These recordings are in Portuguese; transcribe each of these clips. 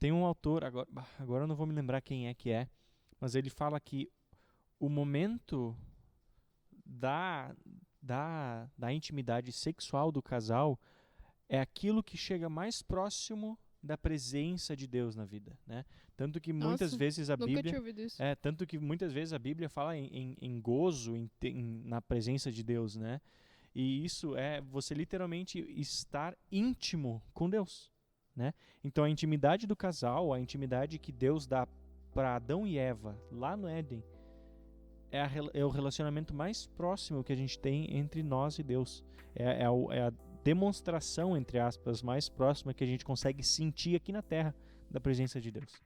Tem um autor, agora eu não vou me lembrar quem é, mas ele fala que o momento da intimidade sexual do casal é aquilo que chega mais próximo da presença de Deus na vida, né? Tanto que muitas vezes a Nunca Bíblia tinha ouvido isso. tanto que muitas vezes a Bíblia fala em gozo, na presença de Deus, né? E isso é você literalmente estar íntimo com Deus, né? Então a intimidade do casal, a intimidade que Deus dá para Adão e Eva lá no Éden, é o relacionamento mais próximo que a gente tem entre nós e Deus. É a demonstração, entre aspas, mais próxima que a gente consegue sentir aqui na Terra da presença de Deus.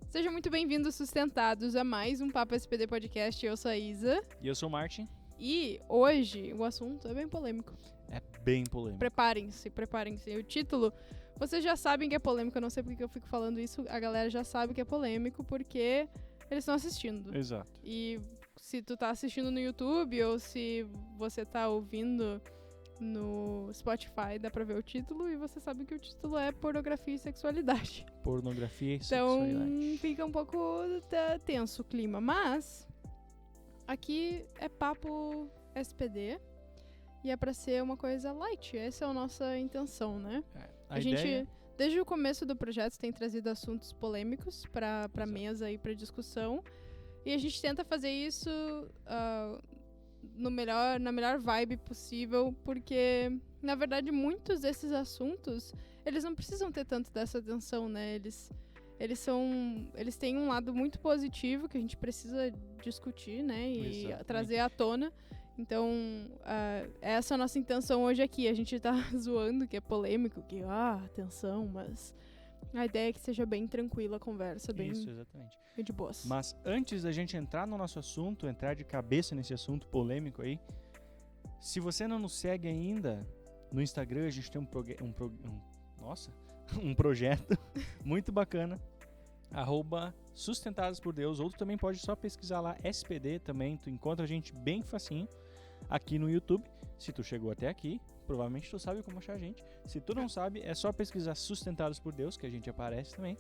Sejam muito bem-vindos, sustentados, a mais um Papo SPD Podcast. Eu sou a Isa. E eu sou o Martin. E hoje o assunto é bem polêmico. É bem polêmico. Preparem-se. O título, vocês já sabem que é polêmico, eu não sei porque eu fico falando isso, a galera já sabe que é polêmico porque eles estão assistindo. Exato. E se tu tá assistindo no YouTube ou se você tá ouvindo no Spotify, dá pra ver o título e você sabe que o título é pornografia e sexualidade. Pornografia e Então sexualidade. fica um pouco tenso o clima, mas aqui é papo SPD e é pra ser uma coisa light, essa é a nossa intenção, né? A gente, desde o começo do projeto, tem trazido assuntos polêmicos pra mesa e pra discussão, e a gente tenta fazer isso na melhor vibe possível, porque, na verdade, muitos desses assuntos, eles não precisam ter tanto dessa atenção, né? Eles têm um lado muito positivo que a gente precisa discutir, né? E Exatamente. trazer à tona. Então, essa é a nossa intenção hoje aqui. A gente tá zoando que é polêmico, que, atenção, mas a ideia é que seja bem tranquila a conversa, bem de boas. Mas antes da gente entrar no nosso assunto, entrar de cabeça nesse assunto polêmico aí, se você não nos segue ainda, no Instagram a gente tem um projeto muito bacana, @sustentadospordeus, ou tu também pode só pesquisar lá SPD também, tu encontra a gente bem facinho aqui no YouTube. Se tu chegou até aqui, provavelmente tu sabe como achar a gente. Se tu não sabe, é só pesquisar Sustentados por Deus, que a gente aparece também.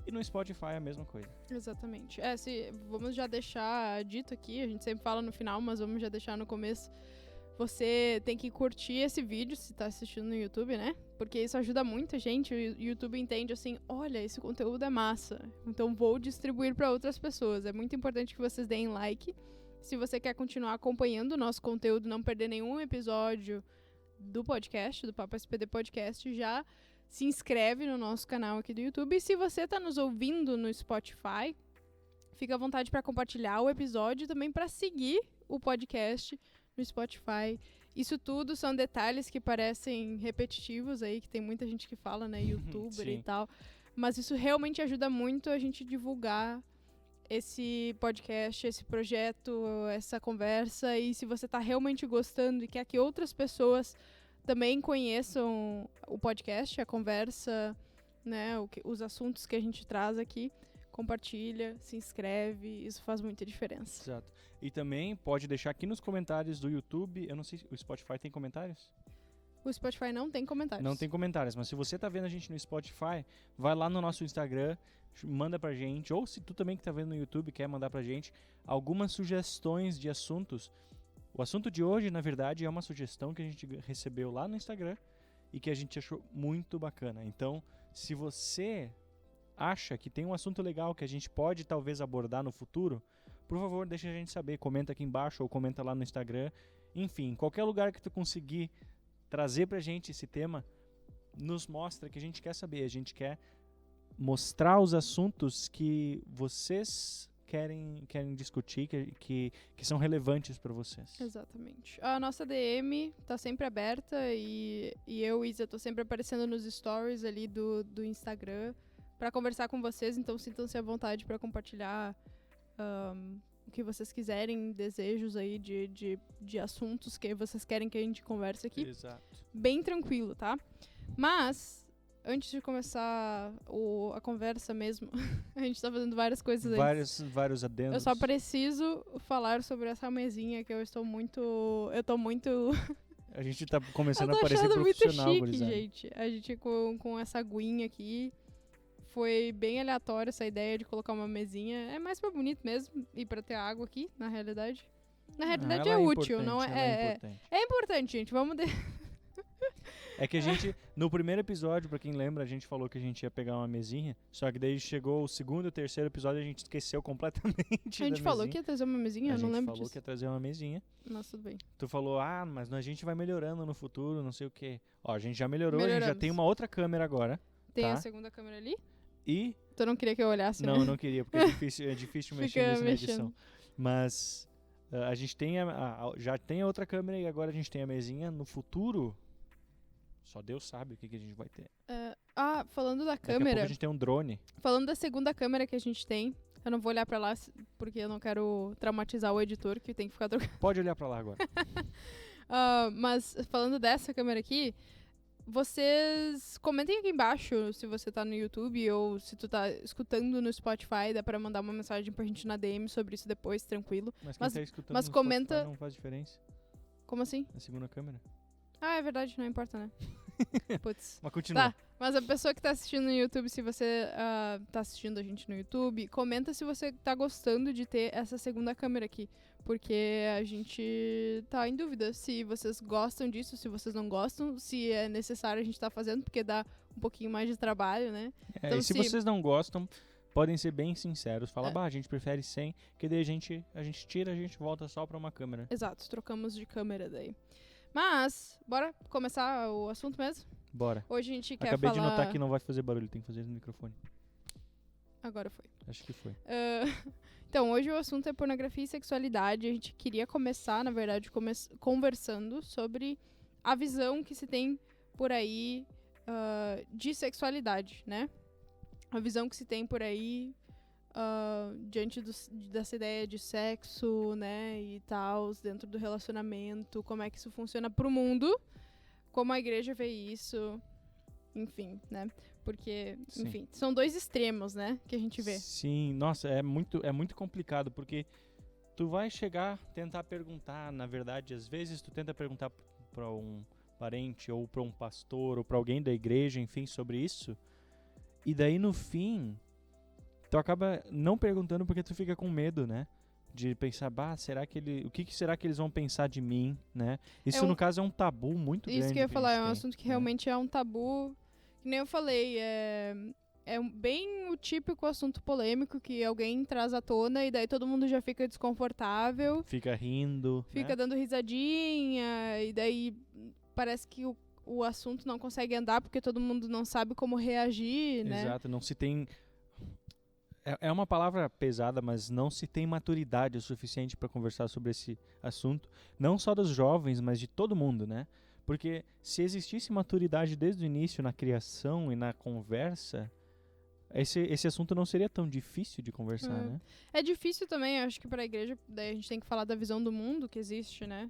E no Spotify é a mesma coisa. Exatamente. Vamos já deixar dito aqui, a gente sempre fala no final, mas vamos já deixar no começo. Você tem que curtir esse vídeo se tá assistindo no YouTube, né? Porque isso ajuda muito a gente. O YouTube entende assim, olha, esse conteúdo é massa, então vou distribuir para outras pessoas. É muito importante que vocês deem like. Se você quer continuar acompanhando o nosso conteúdo, não perder nenhum episódio do podcast, do Papo SPD Podcast, já se inscreve no nosso canal aqui do YouTube. E se você tá nos ouvindo no Spotify, fica à vontade para compartilhar o episódio e também para seguir o podcast no Spotify. Isso tudo são detalhes que parecem repetitivos aí, que tem muita gente que fala, né, youtuber e tal. Mas isso realmente ajuda muito a gente divulgar esse podcast, esse projeto, essa conversa. E se você tá realmente gostando e quer que outras pessoas também conheçam o podcast, a conversa, né, os assuntos que a gente traz aqui, compartilha, se inscreve, isso faz muita diferença. Exato. E também pode deixar aqui nos comentários do YouTube, eu não sei se o Spotify tem comentários? O Spotify não tem comentários. Não tem comentários, mas se você tá vendo a gente no Spotify, vai lá no nosso Instagram, manda pra gente, ou se tu também que tá vendo no YouTube quer mandar pra gente algumas sugestões de assuntos. O assunto de hoje, na verdade, é uma sugestão que a gente recebeu lá no Instagram e que a gente achou muito bacana. Então, se você acha que tem um assunto legal que a gente pode talvez abordar no futuro, por favor, deixa a gente saber. Comenta aqui embaixo ou comenta lá no Instagram. Enfim, qualquer lugar que tu conseguir trazer pra gente esse tema, nos mostra que a gente quer saber. A gente quer mostrar os assuntos que vocês querem discutir, que são relevantes para vocês. Exatamente. A nossa DM tá sempre aberta e eu e Isa tô sempre aparecendo nos stories ali do Instagram para conversar com vocês, então sintam-se à vontade para compartilhar o que vocês quiserem, desejos aí de assuntos que vocês querem que a gente converse aqui. Exato. Bem tranquilo, tá? Mas antes de começar a conversa mesmo, a gente tá fazendo várias coisas antes. Vários adendos. Eu só preciso falar sobre essa mesinha que eu tô muito... A gente tá começando eu a tô parecer achando muito profissional, chique, gurizada. gente. A gente com essa aguinha aqui. Foi bem aleatório essa ideia de colocar uma mesinha. É mais pra bonito mesmo. E pra ter água aqui, na realidade. Na realidade Ela é útil, não importante, ela é? importante. É importante, gente. Vamos... É que a gente, no primeiro episódio, pra quem lembra, a gente falou que a gente ia pegar uma mesinha, só que daí chegou o segundo e o terceiro episódio e a gente esqueceu completamente A gente falou que ia trazer uma mesinha? Eu não lembro falou disso. que ia trazer uma mesinha. Nossa, tudo bem. Tu falou, mas a gente vai melhorando no futuro, não sei o quê. Ó, a gente já melhorou, a gente já Melhoramos. tem uma outra câmera agora. Tem Tá. a segunda câmera ali? E... Tu não queria que eu olhasse, Não, né? eu não queria, porque é difícil mexer Fica nisso na mexendo. edição. Mas a gente tem já tem a outra câmera e agora a gente tem a mesinha. No futuro, só Deus sabe o que a gente vai ter. Falando da Daqui a pouco câmera, a gente tem um drone. falando da segunda câmera que a gente tem, eu não vou olhar pra lá porque eu não quero traumatizar o editor que tem que ficar trocando. Pode olhar pra lá agora. Mas falando dessa câmera aqui, vocês comentem aqui embaixo se você tá no YouTube ou se tu tá escutando no Spotify, dá pra mandar uma mensagem pra gente na DM sobre isso depois, tranquilo. Mas quem Mas- tá escutando mas no comenta- Spotify não faz diferença. Como assim? Na segunda câmera. É verdade, não importa, né? Putz. Mas continua. Tá, mas a pessoa que tá assistindo no YouTube, se você tá assistindo a gente no YouTube, comenta se você tá gostando de ter essa segunda câmera aqui. Porque a gente tá em dúvida se vocês gostam disso, se vocês não gostam, se é necessário a gente tá fazendo, porque dá um pouquinho mais de trabalho, né? Então, E se vocês não gostam, podem ser bem sinceros. Fala, É. a gente prefere sem, que daí a gente tira, a gente volta só pra uma câmera. Exato, trocamos de câmera daí. Mas, bora começar o assunto mesmo? Bora. Hoje a gente quer Acabei falar... de notar que não vai fazer barulho, tem que fazer no microfone. Agora foi. Acho que foi. Então, hoje o assunto é pornografia e sexualidade. A gente queria começar, na verdade, conversando sobre a visão que se tem por aí de sexualidade, né? A visão que se tem por aí diante dessa ideia de sexo, né? E tal, dentro do relacionamento, como é que isso funciona pro mundo, como a igreja vê isso, enfim, né? Porque, Sim. enfim, são dois extremos, né? Que a gente vê. Sim, nossa, é muito complicado, porque tu vai chegar, tentar perguntar, na verdade, às vezes tu tenta perguntar pra um parente, ou pra um pastor, ou pra alguém da igreja, enfim, sobre isso, e daí no fim, tu acaba não perguntando porque tu fica com medo, né? De pensar, o que será que eles vão pensar de mim, né? Isso, no caso, é um tabu muito grande. Isso que eu ia falar, a gente é um tem, assunto que né? realmente é um tabu. Que nem eu falei, bem o típico assunto polêmico que alguém traz à tona e daí todo mundo já fica desconfortável, Fica rindo, fica né? dando risadinha, e daí parece que o assunto não consegue andar porque todo mundo não sabe como reagir, né? Exato, não se tem... É uma palavra pesada, mas não se tem maturidade o suficiente para conversar sobre esse assunto. Não só dos jovens, mas de todo mundo, né? Porque se existisse maturidade desde o início na criação e na conversa, esse assunto não seria tão difícil de conversar, né? É difícil também, acho que para a igreja, daí a gente tem que falar da visão do mundo que existe, né?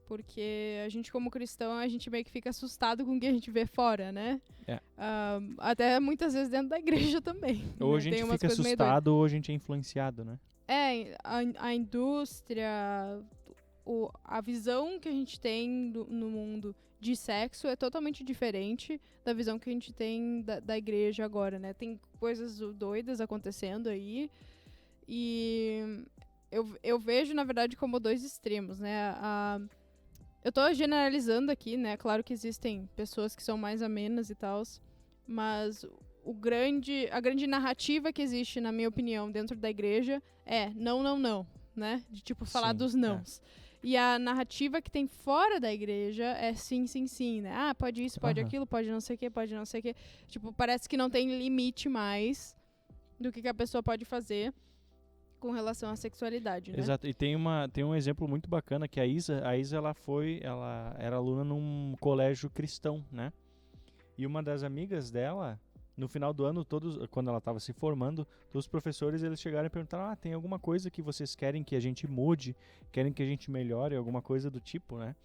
Porque a gente, como cristão, a gente meio que fica assustado com o que a gente vê fora, né? É. Até muitas vezes dentro da igreja também. Ou né? a gente Tem umas fica coisas meio doidas. assustado ou a gente é influenciado, né? A indústria, a visão que a gente tem no mundo de sexo é totalmente diferente da visão que a gente tem da igreja agora, né? Tem coisas doidas acontecendo aí e eu vejo, na verdade, como dois extremos, né? Eu tô generalizando aqui, né? Claro que existem pessoas que são mais amenas e tal, mas a grande narrativa que existe, na minha opinião, dentro da igreja é não, né? De tipo, falar Sim, dos nãos. E a narrativa que tem fora da igreja é sim, né? Ah, pode isso, pode aquilo, pode não sei o que, pode não sei o que. Tipo, parece que não tem limite mais do que a pessoa pode fazer com relação à sexualidade, né? Exato, e tem um exemplo muito bacana que a Isa ela era aluna num colégio cristão, né? E uma das amigas dela, no final do ano, quando ela estava se formando, todos os professores eles chegaram e perguntaram: tem alguma coisa que vocês querem que a gente mude, querem que a gente melhore, alguma coisa do tipo, né?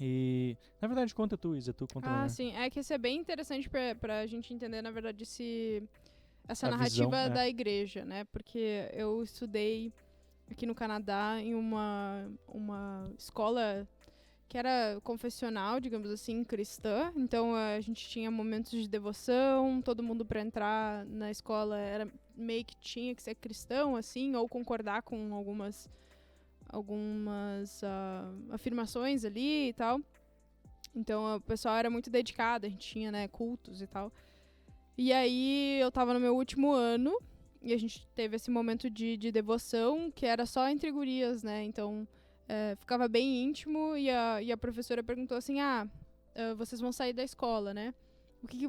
E, na verdade, conta tu, Isa, tu conta melhor. Sim. É que isso é bem interessante pra gente entender, na verdade, essa A narrativa visão, da igreja, né? Porque eu estudei aqui no Canadá em uma escola que era confessional, digamos assim, cristã. Então a gente tinha momentos de devoção, todo mundo para entrar na escola era meio que tinha que ser cristão, assim, ou concordar com algumas afirmações ali e tal. Então o pessoal era muito dedicado, a gente tinha, né, cultos e tal. E aí eu tava no meu último ano e a gente teve esse momento de devoção que era só entre gurias, né? Então ficava bem íntimo e a professora perguntou assim, vocês vão sair da escola, né? O que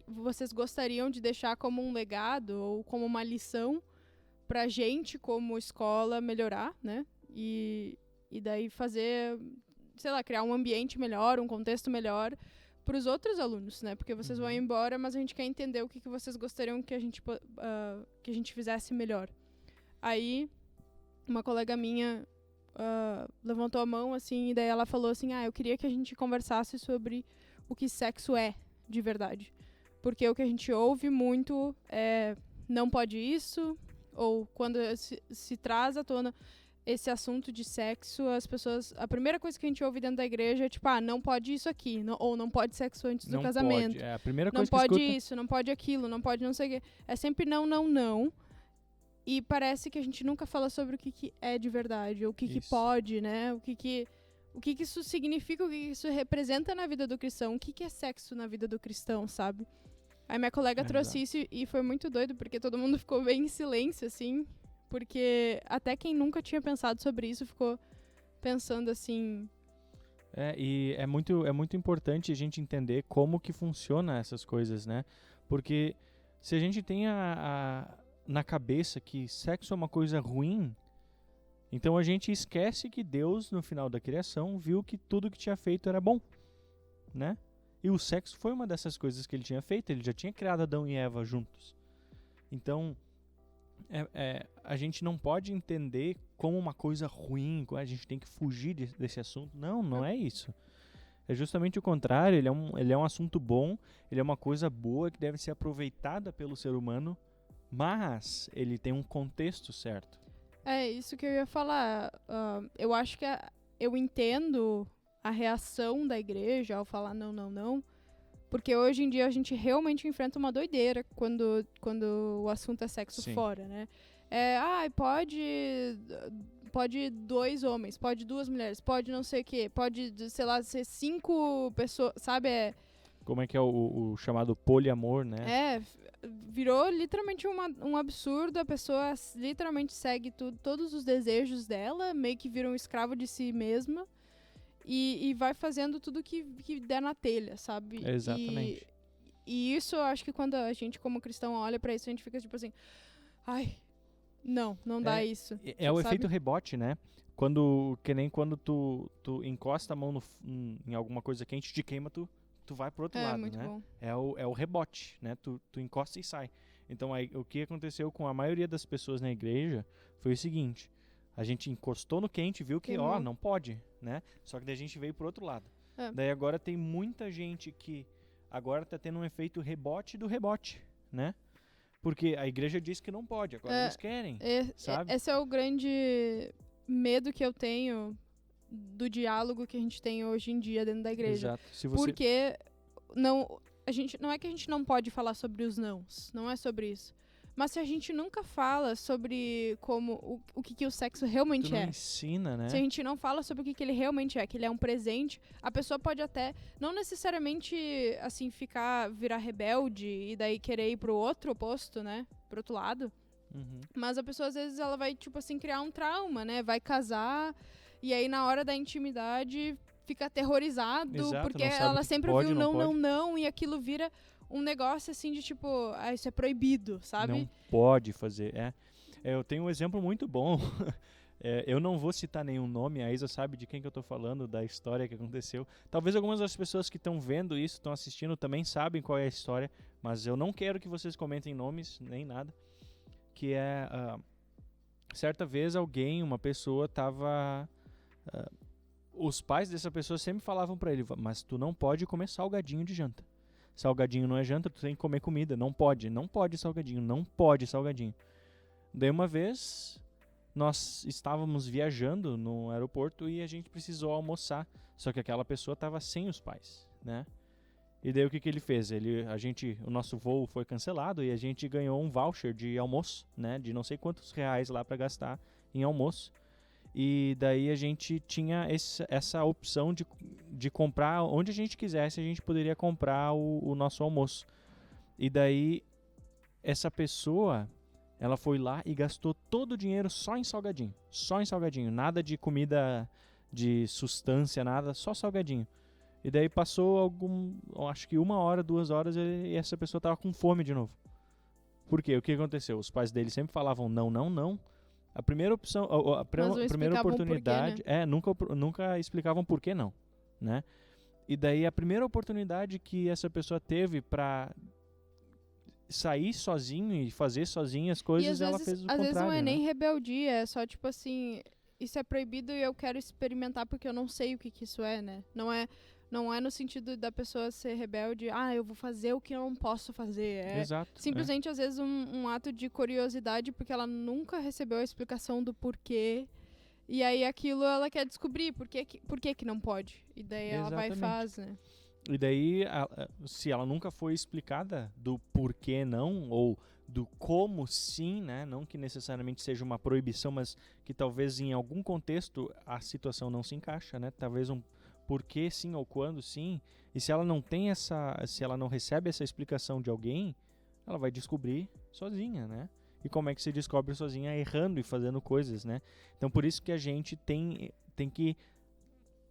vocês gostariam de deixar como um legado ou como uma lição pra gente como escola melhorar, né? E daí fazer, sei lá, criar um ambiente melhor, um contexto melhor para os outros alunos, né? Porque vocês vão embora, mas a gente quer entender o que vocês gostariam que a gente fizesse melhor. Aí, uma colega minha levantou a mão, assim, e daí ela falou assim, eu queria que a gente conversasse sobre o que sexo é, de verdade. Porque o que a gente ouve muito é, não pode isso, ou quando se traz à tona esse assunto de sexo, as pessoas, a primeira coisa que a gente ouve dentro da igreja é tipo, não pode isso aqui, ou não pode sexo antes do casamento. Pode. É a primeira não coisa que pode escuta. isso, não pode aquilo, não pode não sei o quê. É sempre não, não, não. E parece que a gente nunca fala sobre o que é de verdade, o que pode, né? O que isso significa, o que isso representa na vida do cristão, o que é sexo na vida do cristão, sabe? Aí minha colega trouxe isso e foi muito doido, porque todo mundo ficou bem em silêncio, assim, porque até quem nunca tinha pensado sobre isso ficou pensando assim. E é muito importante a gente entender como que funciona essas coisas, né? Porque se a gente tem na cabeça que sexo é uma coisa ruim, então a gente esquece que Deus, no final da criação, viu que tudo que tinha feito era bom, né? E o sexo foi uma dessas coisas que ele tinha feito, ele já tinha criado Adão e Eva juntos. Então, a gente não pode entender como uma coisa ruim, a gente tem que fugir desse assunto. Não é isso. É justamente o contrário, ele é um assunto bom, ele é uma coisa boa que deve ser aproveitada pelo ser humano, mas ele tem um contexto certo. É isso que eu ia falar. Eu acho que eu entendo a reação da igreja ao falar não, não, não, porque hoje em dia a gente realmente enfrenta uma doideira quando o assunto é sexo fora, né? Pode 2 homens, pode 2 mulheres, pode não sei o quê, pode, sei lá, ser 5 pessoas, sabe? Como é que é o chamado poliamor, né? Virou literalmente um absurdo, a pessoa literalmente segue todos os desejos dela, meio que vira um escravo de si mesma e vai fazendo tudo que der na telha, sabe? Exatamente. E isso eu acho que quando a gente como cristão olha pra isso, a gente fica tipo assim, não dá isso. É o efeito rebote, né? Que nem quando tu encosta a mão em alguma coisa quente, te queima, tu vai pro outro lado, muito né? Bom. É o rebote, né? Tu encosta e sai. Então, aí, o que aconteceu com a maioria das pessoas na igreja foi o seguinte: a gente encostou no quente, viu que, não pode, né? Só que daí a gente veio pro outro lado. Daí agora tem muita gente que agora tá tendo um efeito rebote do rebote, né? Porque a igreja diz que não pode, agora eles querem, sabe? Esse é o grande medo que eu tenho do diálogo que a gente tem hoje em dia dentro da igreja. Exato. Porque não é que a gente não pode falar sobre os nãos, não é sobre isso. Mas se a gente nunca fala sobre o que o sexo realmente não ensina, né? Se a gente não fala sobre o que ele realmente é, que ele é um presente, a pessoa pode até, não necessariamente, assim, virar rebelde e daí querer ir pro outro oposto, né? Pro outro lado. Mas a pessoa, às vezes, ela vai, tipo assim, criar um trauma, né? Vai casar e aí, na hora da intimidade, fica aterrorizado. Exato, porque ela sempre pode, ouviu não, e aquilo vira um negócio, assim, de tipo, isso é proibido, sabe? Não pode fazer, eu tenho um exemplo muito bom. Eu não vou citar nenhum nome, a Isa sabe de quem que eu tô falando, da história que aconteceu. Talvez algumas das pessoas que estão vendo isso, estão assistindo, também sabem qual é a história, mas eu não quero que vocês comentem nomes, nem nada. Que certa vez uma pessoa tava... os pais dessa pessoa sempre falavam pra ele, mas tu não pode comer salgadinho de janta. Salgadinho não é janta, tu tem que comer comida. Não pode salgadinho, não pode salgadinho. Daí uma vez, nós estávamos viajando no aeroporto e a gente precisou almoçar. Só que aquela pessoa estava sem os pais, né? E daí o que ele fez? O nosso voo foi cancelado e a gente ganhou um voucher de almoço, né? De não sei quantos reais lá para gastar em almoço. E daí a gente tinha essa opção de comprar onde a gente quisesse, a gente poderia comprar o nosso almoço. E daí essa pessoa, ela foi lá e gastou todo o dinheiro só em salgadinho. Só em salgadinho, nada de comida de sustância, nada, só salgadinho. E daí passou acho que 1 hora, 2 horas e essa pessoa tava com fome de novo. Por quê? O que aconteceu? Os pais dele sempre falavam não, não, não. A primeira opção, a primeira oportunidade, porquê, né? nunca explicavam por que não, né? E daí a primeira oportunidade que essa pessoa teve pra sair sozinho e fazer sozinha as coisas, ela fez o contrário. Às vezes não é nem né? rebeldia, é só tipo assim, isso é proibido e eu quero experimentar porque eu não sei o que isso é, né? Não é no sentido da pessoa ser rebelde, eu vou fazer o que eu não posso fazer. Exato. Simplesmente, às vezes, um ato de curiosidade, porque ela nunca recebeu a explicação do porquê. E aí aquilo ela quer descobrir por que não pode. E daí ela vai e faz, né? E daí, se ela nunca foi explicada do porquê não, ou do como sim, né? Não que necessariamente seja uma proibição, mas que talvez em algum contexto a situação não se encaixa, né? Talvez um porquê sim ou quando sim. E se ela não tem se ela não recebe essa explicação de alguém, ela vai descobrir sozinha, né? E como é que se descobre sozinha? Errando e fazendo coisas, né? Então por isso que a gente tem que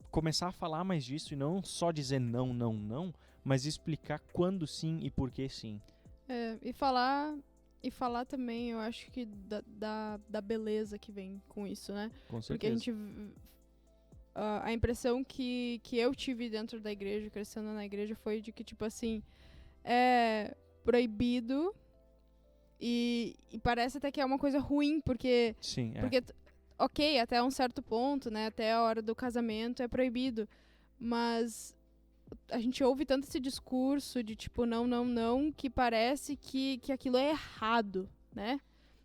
começar a falar mais disso e não só dizer não, não, não, mas explicar quando sim e por que sim. E falar também, eu acho que da beleza que vem com isso, né? Com certeza. Porque a gente a impressão que eu tive dentro da igreja, crescendo na igreja, foi de que, tipo assim, é proibido e parece até que é uma coisa ruim, porque... Sim, porque ok, até um certo ponto, né, até a hora do casamento é proibido, mas a gente ouve tanto esse discurso de, tipo, não, não, não, que parece que aquilo é errado, né?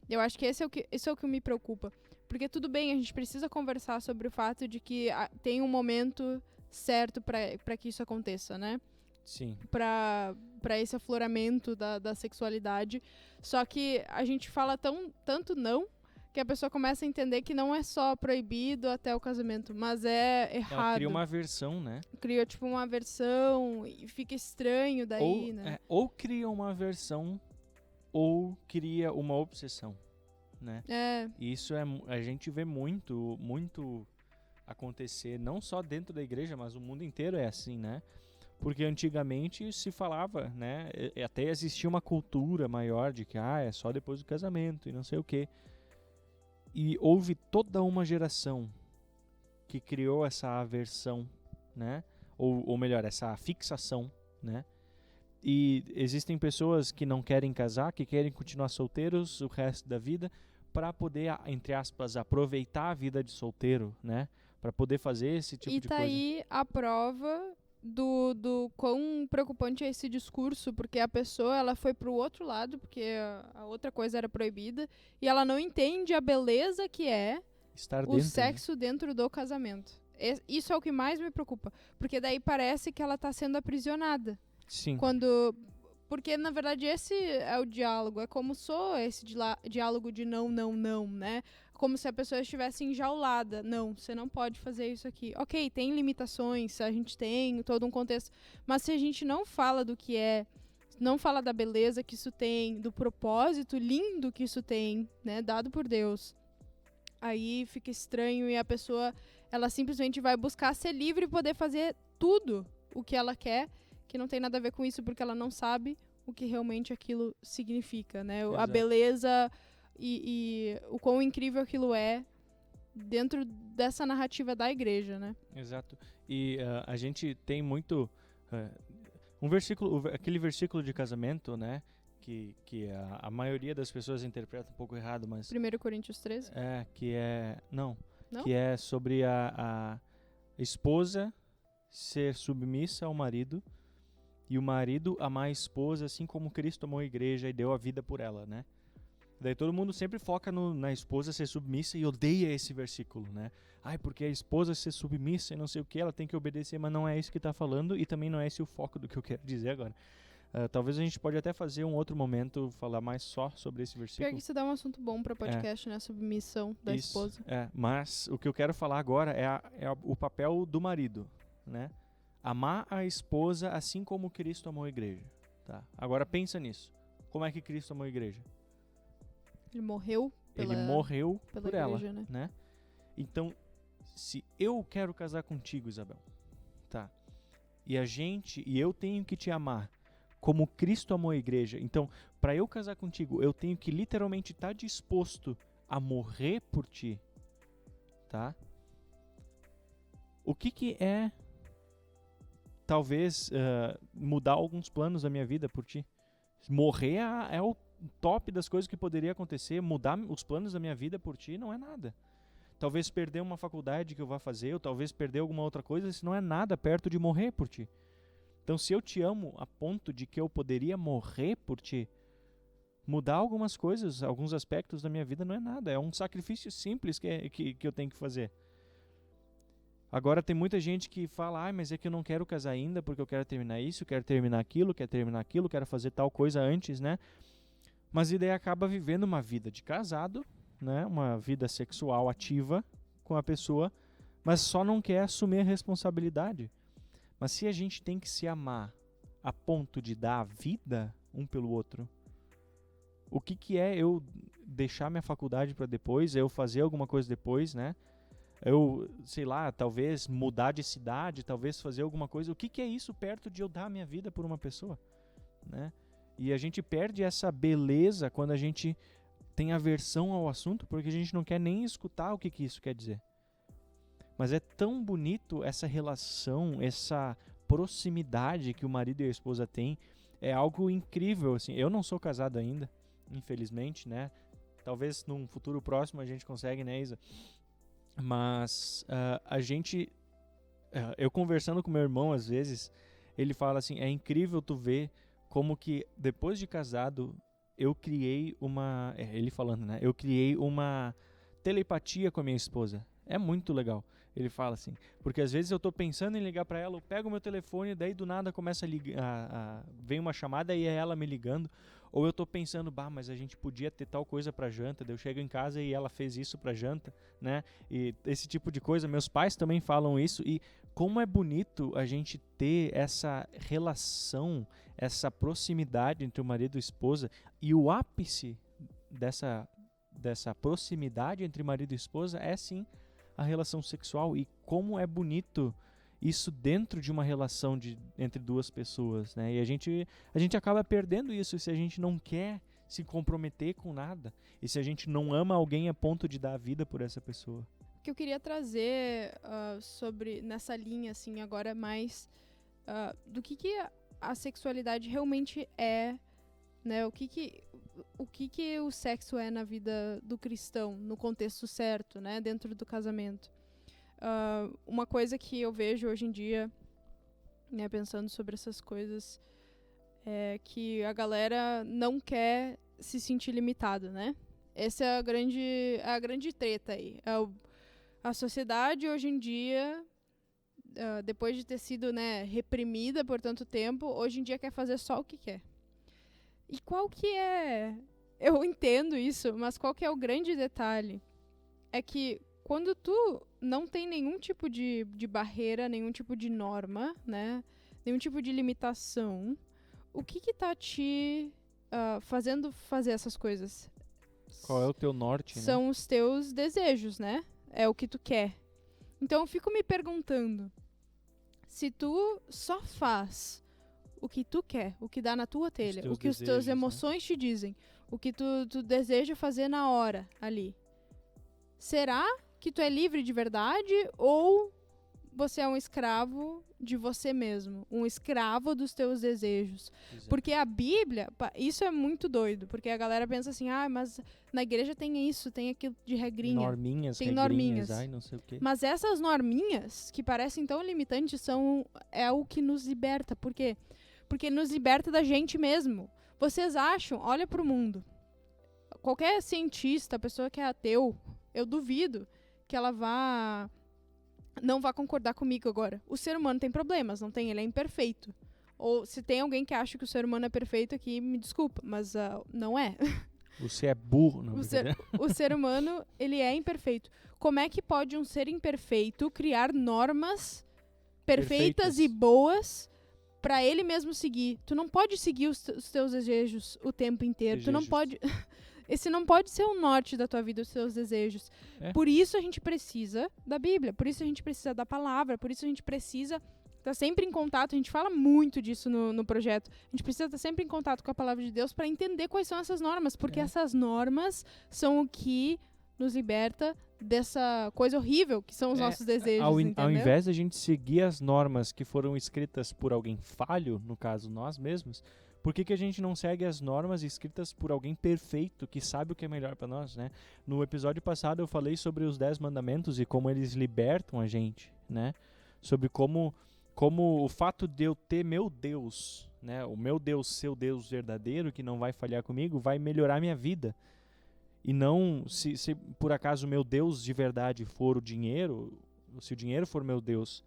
Eu acho que isso é o que me preocupa. Porque tudo bem, a gente precisa conversar sobre o fato de que tem um momento certo para que isso aconteça, né? Sim. Para esse afloramento da sexualidade. Só que a gente fala tanto não, que a pessoa começa a entender que não é só proibido até o casamento, mas é errado. Ela cria uma aversão, né? Cria, tipo, uma aversão e fica estranho daí, né? Ou cria uma aversão ou cria uma obsessão, né? E isso a gente vê muito acontecer, não só dentro da igreja, mas o mundo inteiro é assim, né? Porque antigamente se falava, né? Até existia uma cultura maior de que é só depois do casamento e não sei o quê. E houve toda uma geração que criou essa aversão, né? Ou melhor, essa fixação, né? E existem pessoas que não querem casar, que querem continuar solteiros o resto da vida para poder, entre aspas, aproveitar a vida de solteiro, né? Para poder fazer esse tipo de coisa. E tá aí a prova do quão preocupante é esse discurso, porque a pessoa ela foi pro outro lado, porque a outra coisa era proibida, e ela não entende a beleza que é estar o dentro, sexo dentro do casamento. Isso é o que mais me preocupa, porque daí parece que ela tá sendo aprisionada. Sim. Porque, na verdade, esse é o diálogo. É como soa esse diálogo de não, não, não, né? Como se a pessoa estivesse enjaulada. Não, você não pode fazer isso aqui. Ok, tem limitações, a gente tem todo um contexto. Mas se a gente não fala do que é, não fala da beleza que isso tem, do propósito lindo que isso tem, né? Dado por Deus. Aí fica estranho e a pessoa, ela simplesmente vai buscar ser livre e poder fazer tudo o que ela quer, que não tem nada a ver com isso, porque ela não sabe o que realmente aquilo significa, né? Exato. A beleza e o quão incrível aquilo é dentro dessa narrativa da igreja, né? Exato. E a gente tem muito... aquele versículo de casamento, né? Que a maioria das pessoas interpreta um pouco errado, mas... 1 Coríntios 13? Que é... Não? Não? Que é sobre esposa ser submissa ao marido e o marido amar a esposa assim como Cristo amou a igreja e deu a vida por ela, né? Daí todo mundo sempre foca na esposa ser submissa e odeia esse versículo, né? Ai, porque a esposa ser submissa e não sei o que, ela tem que obedecer, mas não é isso que está falando e também não é esse o foco do que eu quero dizer agora. Talvez a gente pode até fazer um outro momento, falar mais só sobre esse versículo. Pior que isso dá um assunto bom para podcast, né? Submissão da esposa. Mas o que eu quero falar agora é o papel do marido, né? Amar a esposa assim como Cristo amou a igreja. Tá? Agora pensa nisso. Como é que Cristo amou a igreja? Ele morreu Ele morreu por igreja, ela, né? Então, se eu quero casar contigo, Isabel, tá? E eu tenho que te amar como Cristo amou a igreja. Então, para eu casar contigo, eu tenho que literalmente estar disposto a morrer por ti, tá? O que é, talvez, mudar alguns planos da minha vida por ti? Morrer é o top das coisas que poderia acontecer. Mudar os planos da minha vida por ti não é nada. Talvez perder uma faculdade que eu vá fazer, ou talvez perder alguma outra coisa, isso não é nada perto de morrer por ti. Então, se eu te amo a ponto de que eu poderia morrer por ti, mudar algumas coisas, alguns aspectos da minha vida não é nada. É um sacrifício simples que eu tenho que fazer. Agora, tem muita gente que fala, mas é que eu não quero casar ainda porque eu quero terminar isso, quero terminar aquilo, quero fazer tal coisa antes, né? Mas e daí acaba vivendo uma vida de casado, né? Uma vida sexual ativa com a pessoa, mas só não quer assumir a responsabilidade. Mas se a gente tem que se amar a ponto de dar a vida um pelo outro, o que é eu deixar minha faculdade para depois, eu fazer alguma coisa depois, né? Eu, sei lá, talvez mudar de cidade, talvez fazer alguma coisa. O que é isso perto de eu dar a minha vida por uma pessoa, né? E a gente perde essa beleza quando a gente tem aversão ao assunto, porque a gente não quer nem escutar o que isso quer dizer. Mas é tão bonito essa relação, essa proximidade que o marido e a esposa têm. É algo incrível, assim. Eu não sou casado ainda, infelizmente, né? Talvez num futuro próximo a gente consegue, né, Isa? Mas eu conversando com meu irmão às vezes, ele fala assim, é incrível tu ver como que depois de casado eu criei ele falando, né? Eu criei uma telepatia com a minha esposa. É muito legal. Ele fala assim, porque às vezes eu tô pensando em ligar para ela, eu pego o meu telefone, daí do nada começa a ligar, vem uma chamada e é ela me ligando, ou eu tô pensando, mas a gente podia ter tal coisa para janta, daí eu chego em casa e ela fez isso para janta, né? E esse tipo de coisa, meus pais também falam isso, e como é bonito a gente ter essa relação, essa proximidade entre o marido e a esposa, e o ápice dessa proximidade entre marido e esposa é sim a relação sexual, e como é bonito isso dentro de uma relação entre duas pessoas, né? E a gente acaba perdendo isso se a gente não quer se comprometer com nada, e se a gente não ama alguém a ponto de dar a vida por essa pessoa. O que eu queria trazer sobre, nessa linha, assim, agora mais do que a sexualidade realmente é, né? O que o sexo é na vida do cristão, no contexto certo, né? Dentro do casamento. Uma coisa que eu vejo hoje em dia, né, pensando sobre essas coisas, é que a galera não quer se sentir limitado, né? Essa é a grande treta aí. A sociedade hoje em dia, depois de ter sido, né, reprimida por tanto tempo, hoje em dia quer fazer só o que quer. E qual que é... Eu entendo isso, mas qual que é o grande detalhe? É que quando tu não tem nenhum tipo de barreira, nenhum tipo de norma, né? Nenhum tipo de limitação, o que tá te fazendo fazer essas coisas? Qual é o teu norte, né? São os teus desejos, né? É o que tu quer. Então eu fico me perguntando, se tu só faz o que tu quer, o que dá na tua telha, o que os teus emoções, né, te dizem, o que tu deseja fazer na hora ali, será que tu é livre de verdade, ou você é um escravo de você mesmo, um escravo dos teus desejos. Exato. Porque a Bíblia, isso é muito doido, porque a galera pensa assim, mas na igreja tem isso, tem aquilo de regrinha. Norminhas, tem regrinhas, norminhas. ai, não sei o quê. Mas essas norminhas, que parecem tão limitantes, é o que nos liberta. Por quê? Porque nos liberta da gente mesmo. Vocês acham, olha pro mundo, qualquer cientista, pessoa que é ateu, eu duvido que ela não vá concordar comigo agora. O ser humano tem problemas, não tem? Ele é imperfeito. Ou se tem alguém que acha que o ser humano é perfeito aqui, me desculpa, mas não é. Você é burro, não. O ser humano, ele é imperfeito. Como é que pode um ser imperfeito criar normas perfeitas e boas para ele mesmo seguir? Tu não pode seguir os teus desejos o tempo inteiro. Tu não pode... Esse não pode ser o norte da tua vida, os seus desejos. Por isso a gente precisa da Bíblia, por isso a gente precisa da palavra, por isso a gente precisa estar sempre em contato. A gente fala muito disso no projeto. A gente precisa estar sempre em contato com a palavra de Deus para entender quais são essas normas, porque essas normas são o que nos liberta dessa coisa horrível que são os nossos desejos, entendeu? Ao invés da gente seguir as normas que foram escritas por alguém falho, no caso nós mesmos, por que a gente não segue as normas escritas por alguém perfeito, que sabe o que é melhor para nós, né? No episódio passado eu falei sobre os 10 mandamentos e como eles libertam a gente, né? Sobre como o fato de eu ter meu Deus, né? O meu Deus ser o Deus verdadeiro, que não vai falhar comigo, vai melhorar minha vida. E não, se por acaso o meu Deus de verdade for o dinheiro, se o dinheiro for meu Deus,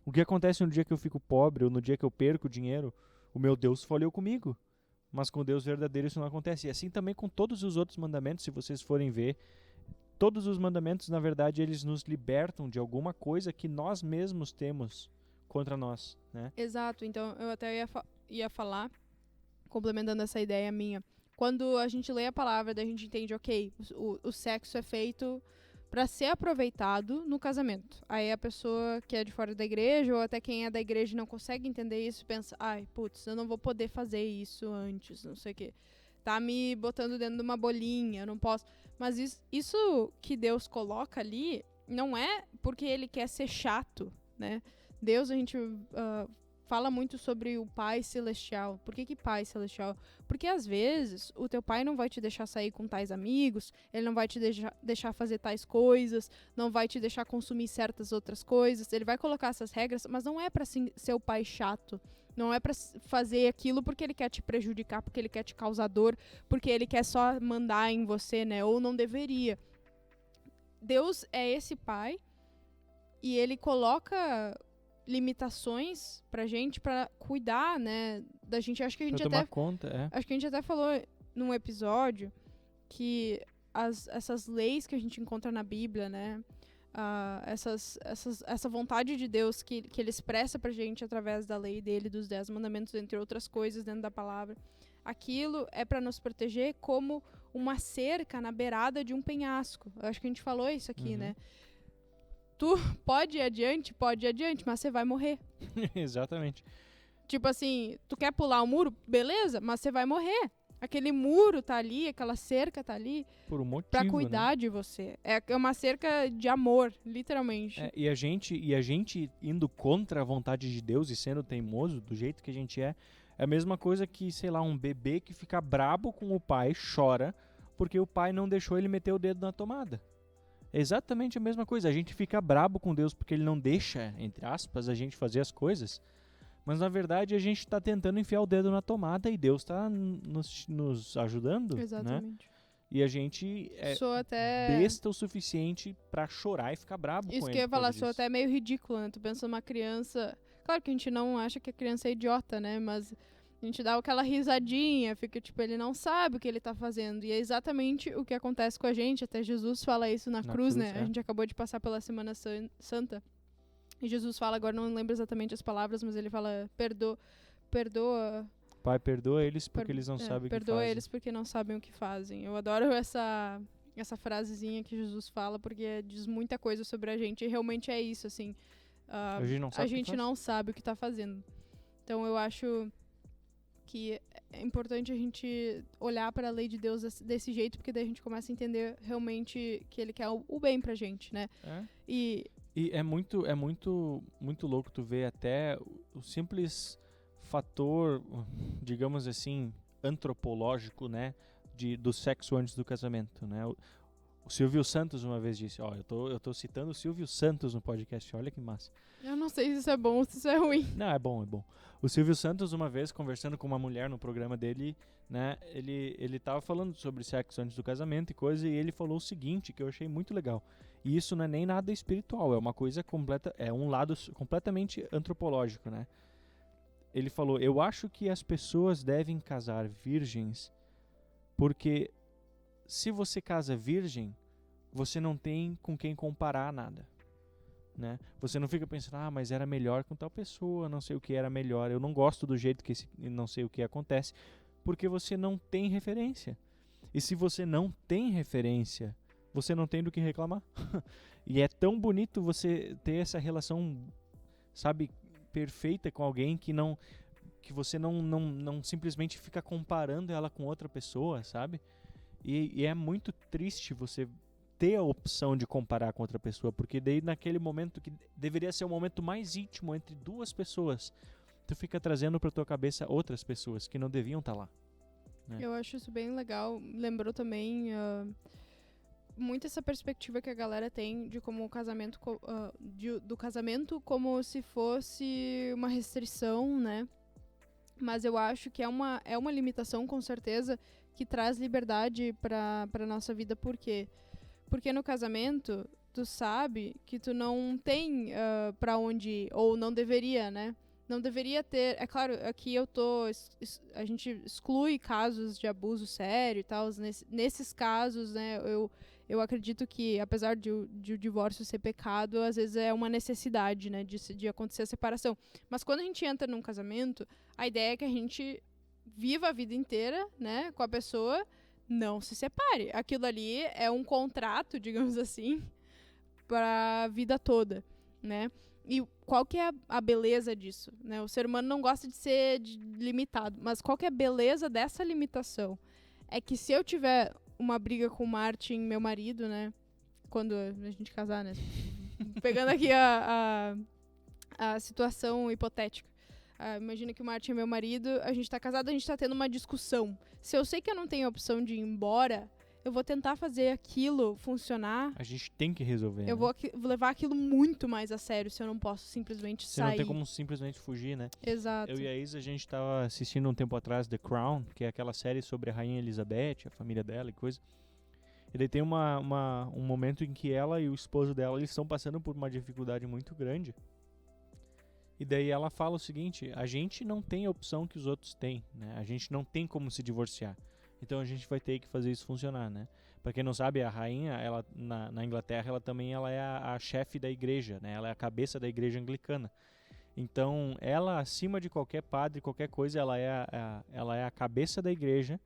o que acontece no dia que eu fico pobre ou no dia que eu perco o dinheiro? O meu Deus falhou comigo, mas com o Deus verdadeiro isso não acontece. E assim também com todos os outros mandamentos, se vocês forem ver, todos os mandamentos, na verdade, eles nos libertam de alguma coisa que nós mesmos temos contra nós, né? Exato, então eu até ia falar, complementando essa ideia minha, quando a gente lê a palavra, daí a gente entende, ok, o sexo é feito para ser aproveitado no casamento. Aí a pessoa que é de fora da igreja, ou até quem é da igreja e não consegue entender isso, pensa, eu não vou poder fazer isso antes, não sei o quê. Tá me botando dentro de uma bolinha, eu não posso. Mas isso que Deus coloca ali, não é porque ele quer ser chato, né? Deus, a gente fala muito sobre o Pai Celestial. Por que Pai Celestial? Porque às vezes o teu pai não vai te deixar sair com tais amigos, ele não vai te deixar fazer tais coisas, não vai te deixar consumir certas outras coisas, ele vai colocar essas regras, mas não é pra ser o pai chato, não é pra fazer aquilo porque ele quer te prejudicar, porque ele quer te causar dor, porque ele quer só mandar em você, né? Ou não deveria. Deus é esse pai e ele coloca limitações pra gente, pra cuidar, né, da gente. Acho que a gente pra tomar conta, Acho que a gente até falou num episódio que essas leis que a gente encontra na Bíblia, né, essa vontade de Deus que ele expressa pra gente através da lei dele, dos 10 mandamentos, entre outras coisas dentro da palavra, aquilo é pra nos proteger como uma cerca na beirada de um penhasco. Eu acho que a gente falou isso aqui, né? Tu pode ir adiante, mas você vai morrer. Exatamente. Tipo assim, tu quer pular o muro? Beleza, mas você vai morrer. Aquele muro tá ali, aquela cerca tá ali por um motivo, pra cuidar, né? de você. É uma cerca de amor, literalmente. E a gente indo contra a vontade de Deus e sendo teimoso do jeito que a gente é a mesma coisa que, sei lá, um bebê que fica brabo com o pai, chora, porque o pai não deixou ele meter o dedo na tomada. É exatamente a mesma coisa. A gente fica brabo com Deus porque ele não deixa, entre aspas, a gente fazer as coisas. Mas na verdade a gente está tentando enfiar o dedo na tomada e Deus está nos ajudando. Exatamente. Né? E a gente sou até besta o suficiente pra chorar e ficar brabo com ele. Isso que eu ia falar, sou até meio ridículo, né? Tu pensa numa criança... Claro que a gente não acha que a criança é idiota, né? Mas a gente dá aquela risadinha, fica tipo, ele não sabe o que ele tá fazendo. E é exatamente o que acontece com a gente. Até Jesus fala isso na cruz, né? A gente acabou de passar pela Semana Santa. E Jesus fala, agora não lembro exatamente as palavras, mas ele fala, perdoa... Pai, perdoa eles porque eles não sabem o que fazem. Perdoa eles porque não sabem o que fazem. Eu adoro essa frasezinha que Jesus fala, porque diz muita coisa sobre a gente. E realmente é isso, assim. A gente não sabe o que tá fazendo. Então eu acho que é importante a gente olhar para a lei de Deus desse jeito, porque daí a gente começa a entender realmente que ele quer o bem pra gente, né? É. E E muito louco tu ver até o simples fator, digamos assim, antropológico, né, do sexo antes do casamento, né? O Silvio Santos uma vez disse, eu tô citando o Silvio Santos no podcast, olha que massa. Eu não sei se isso é bom ou se isso é ruim. Não, é bom, é bom. O Silvio Santos, uma vez, conversando com uma mulher no programa dele, né, ele tava falando sobre sexo antes do casamento e coisa, e ele falou o seguinte, que eu achei muito legal. E isso não é nem nada espiritual, é uma coisa completa, é um lado completamente antropológico, né? Ele falou, eu acho que as pessoas devem casar virgens, porque se você casa virgem, você não tem com quem comparar nada. Né? Você não fica pensando, mas era melhor com tal pessoa, não sei o que era melhor, eu não gosto do jeito que não sei o que acontece, porque você não tem referência. E se você não tem referência, você não tem do que reclamar. E é tão bonito você ter essa relação, sabe, perfeita com alguém que você não simplesmente fica comparando ela com outra pessoa, sabe? E é muito triste você ter a opção de comparar com outra pessoa, porque daí naquele momento que deveria ser o momento mais íntimo entre duas pessoas, tu fica trazendo pra tua cabeça outras pessoas que não deviam estar lá. Né? Eu acho isso bem legal. Lembrou também muito essa perspectiva que a galera tem de como o casamento, do casamento como se fosse uma restrição, né? Mas eu acho que é uma limitação, com certeza, que traz liberdade pra nossa vida. Por quê? Porque no casamento, tu sabe que tu não tem pra onde ir, ou não deveria, né? Não deveria ter... É claro, aqui a gente exclui casos de abuso sério e tal. Nesses casos, né, eu acredito que, apesar de o divórcio ser pecado, às vezes é uma necessidade, né, de acontecer a separação. Mas quando a gente entra num casamento, a ideia é que a gente viva a vida inteira, né, com a pessoa, não se separe. Aquilo ali é um contrato, digamos assim, para a vida toda, né? E qual que é a beleza disso, né? O ser humano não gosta de ser limitado, mas qual que é a beleza dessa limitação? É que se eu tiver uma briga com o Martin, meu marido, né? Quando a gente casar, né? Pegando aqui a situação hipotética. Imagina que o Martin é meu marido, a gente tá casado, a gente tá tendo uma discussão. Se eu sei que eu não tenho a opção de ir embora, eu vou tentar fazer aquilo funcionar. A gente tem que resolver. Eu vou levar aquilo muito mais a sério se eu não posso simplesmente sair. Você não tem como simplesmente fugir, né? Exato. Eu e a Isa, a gente tava assistindo um tempo atrás The Crown, que é aquela série sobre a Rainha Elizabeth, a família dela e coisa. E daí tem um momento em que ela e o esposo dela, eles estão passando por uma dificuldade muito grande. E daí ela fala o seguinte, a gente não tem a opção que os outros têm, né? A gente não tem como se divorciar. Então a gente vai ter que fazer isso funcionar, né? Pra quem não sabe, a rainha, ela, na Inglaterra, ela também é a chefe da igreja, né? Ela é a cabeça da igreja anglicana. Então, ela, acima de qualquer padre, qualquer coisa, ela é a cabeça da igreja.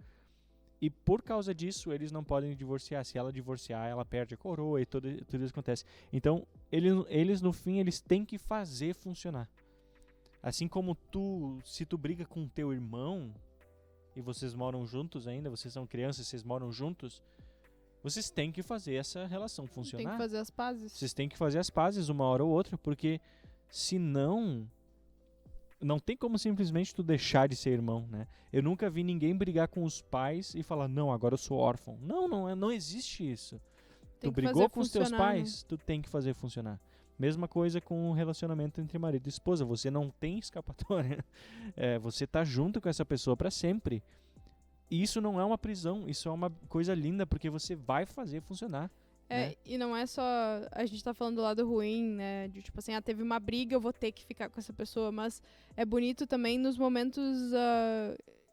E por causa disso, eles não podem divorciar. Se ela divorciar, ela perde a coroa e tudo isso acontece. Então, eles no fim, eles têm que fazer funcionar. Assim como se tu briga com teu irmão e vocês moram juntos ainda, vocês são crianças, vocês moram juntos, vocês têm que fazer essa relação funcionar. Tem que fazer as pazes. Vocês têm que fazer as pazes uma hora ou outra, porque senão não tem como simplesmente tu deixar de ser irmão, né? Eu nunca vi ninguém brigar com os pais e falar, não, agora eu sou órfão. Não existe isso. Tu brigou com os teus pais, tu tem que fazer funcionar. Mesma coisa com o relacionamento entre marido e esposa. Você não tem escapatória. Você tá junto com essa pessoa para sempre. E isso não é uma prisão. Isso é uma coisa linda, porque você vai fazer funcionar. Né? E não é só... A gente tá falando do lado ruim, né? De tipo assim, teve uma briga, eu vou ter que ficar com essa pessoa. Mas é bonito também nos momentos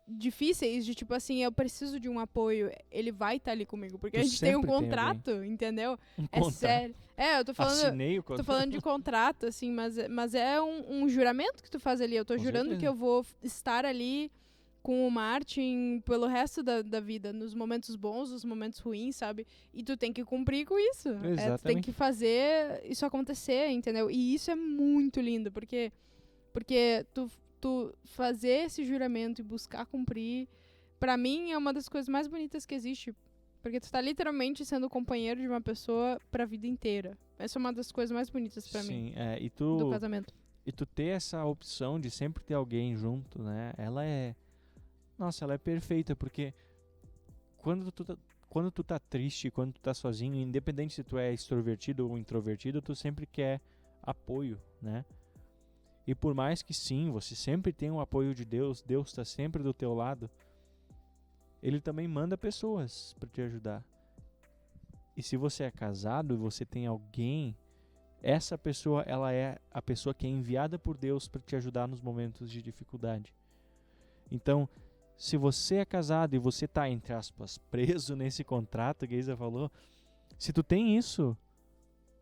difíceis, de tipo assim, eu preciso de um apoio. Ele vai estar ali comigo, porque a gente tem um contrato, entendeu? Contrato. Sério. Eu tô falando... Assinei o contrato. Tô falando de contrato, assim, mas é um juramento que tu faz ali. Eu tô jurando que eu vou estar ali com o Martin pelo resto da vida, nos momentos bons, nos momentos ruins, sabe? E tu tem que cumprir com isso. Tu tem que fazer isso acontecer, entendeu? E isso é muito lindo, porque tu fazer esse juramento e buscar cumprir, pra mim é uma das coisas mais bonitas que existe. Porque tu tá literalmente sendo companheiro de uma pessoa pra vida inteira. Essa é uma das coisas mais bonitas pra mim Sim, e do tu, casamento. e tu ter essa opção de sempre ter alguém junto, né? Nossa, ela é perfeita, porque quando tu tá triste, quando tu tá sozinho, independente se tu é extrovertido ou introvertido, tu sempre quer apoio, né? E por mais que sim, você sempre tem o apoio de Deus, Deus está sempre do teu lado, Ele também manda pessoas para te ajudar. E se você é casado e você tem alguém, essa pessoa, ela é a pessoa que é enviada por Deus para te ajudar nos momentos de dificuldade. Então, se você é casado e você está, entre aspas, preso nesse contrato que a Isa falou, se tu tem isso,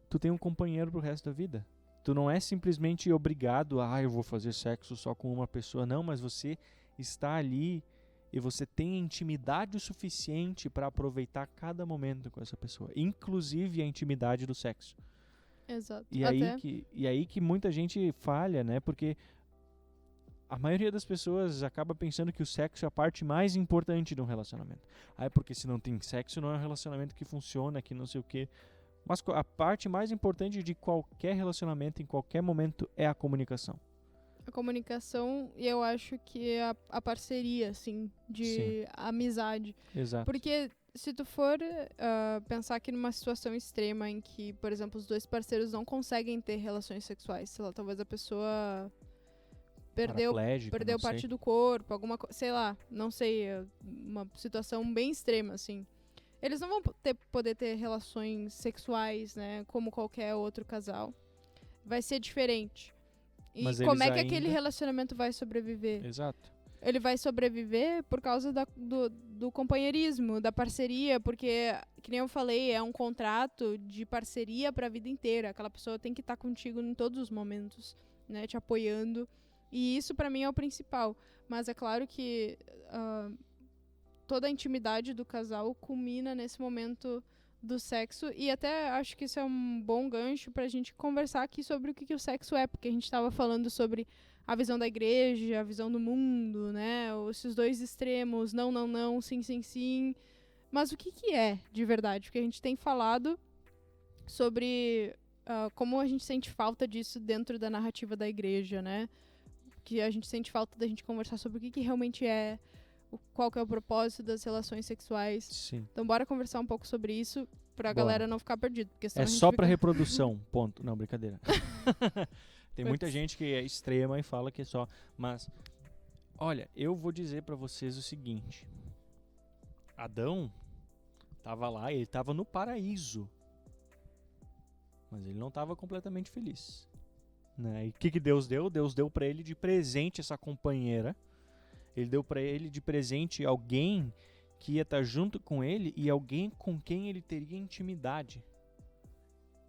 tu tem um companheiro pro resto da vida. Tu não é simplesmente obrigado a, eu vou fazer sexo só com uma pessoa. Não, mas você está ali e você tem intimidade o suficiente para aproveitar cada momento com essa pessoa. Inclusive a intimidade do sexo. Exato. E aí que muita gente falha, né? Porque a maioria das pessoas acaba pensando que o sexo é a parte mais importante de um relacionamento. Porque se não tem sexo, não é um relacionamento que funciona, que não sei o quê. Mas a parte mais importante de qualquer relacionamento, em qualquer momento, é a comunicação. A comunicação e eu acho que é a parceria, assim, de amizade. Exato. Porque se tu for pensar aqui numa situação extrema em que, por exemplo, os dois parceiros não conseguem ter relações sexuais, sei lá, talvez a pessoa perdeu parte do corpo, alguma coisa, sei lá, não sei, uma situação bem extrema, assim. Eles não vão poder ter relações sexuais, né, como qualquer outro casal. Vai ser diferente. E mas como é que aquele relacionamento vai sobreviver? Exato. Ele vai sobreviver por causa do companheirismo, da parceria, porque, que nem eu falei, é um contrato de parceria para a vida inteira. Aquela pessoa tem que estar contigo em todos os momentos, né, te apoiando. E isso, para mim, é o principal. Mas é claro que toda a intimidade do casal culmina nesse momento do sexo, e até acho que isso é um bom gancho pra gente conversar aqui sobre o que o sexo é, porque a gente tava falando sobre a visão da igreja, a visão do mundo, né, esses dois extremos, não, não, não, sim, sim, sim, mas o que é de verdade? Porque a gente tem falado sobre como a gente sente falta disso dentro da narrativa da igreja, né, que a gente sente falta da gente conversar sobre o que realmente é, qual que é o propósito das relações sexuais. Sim. Então bora conversar um pouco sobre isso pra galera não ficar perdida. É só pra reprodução, ponto. Não, brincadeira. Tem muita gente que é extrema e fala que é só... Mas, olha, eu vou dizer pra vocês o seguinte. Adão tava lá, ele tava no paraíso. Mas ele não tava completamente feliz. Né? E o que Deus deu? Deus deu pra ele de presente essa companheira. Ele deu pra ele de presente alguém que ia estar junto com ele e alguém com quem ele teria intimidade.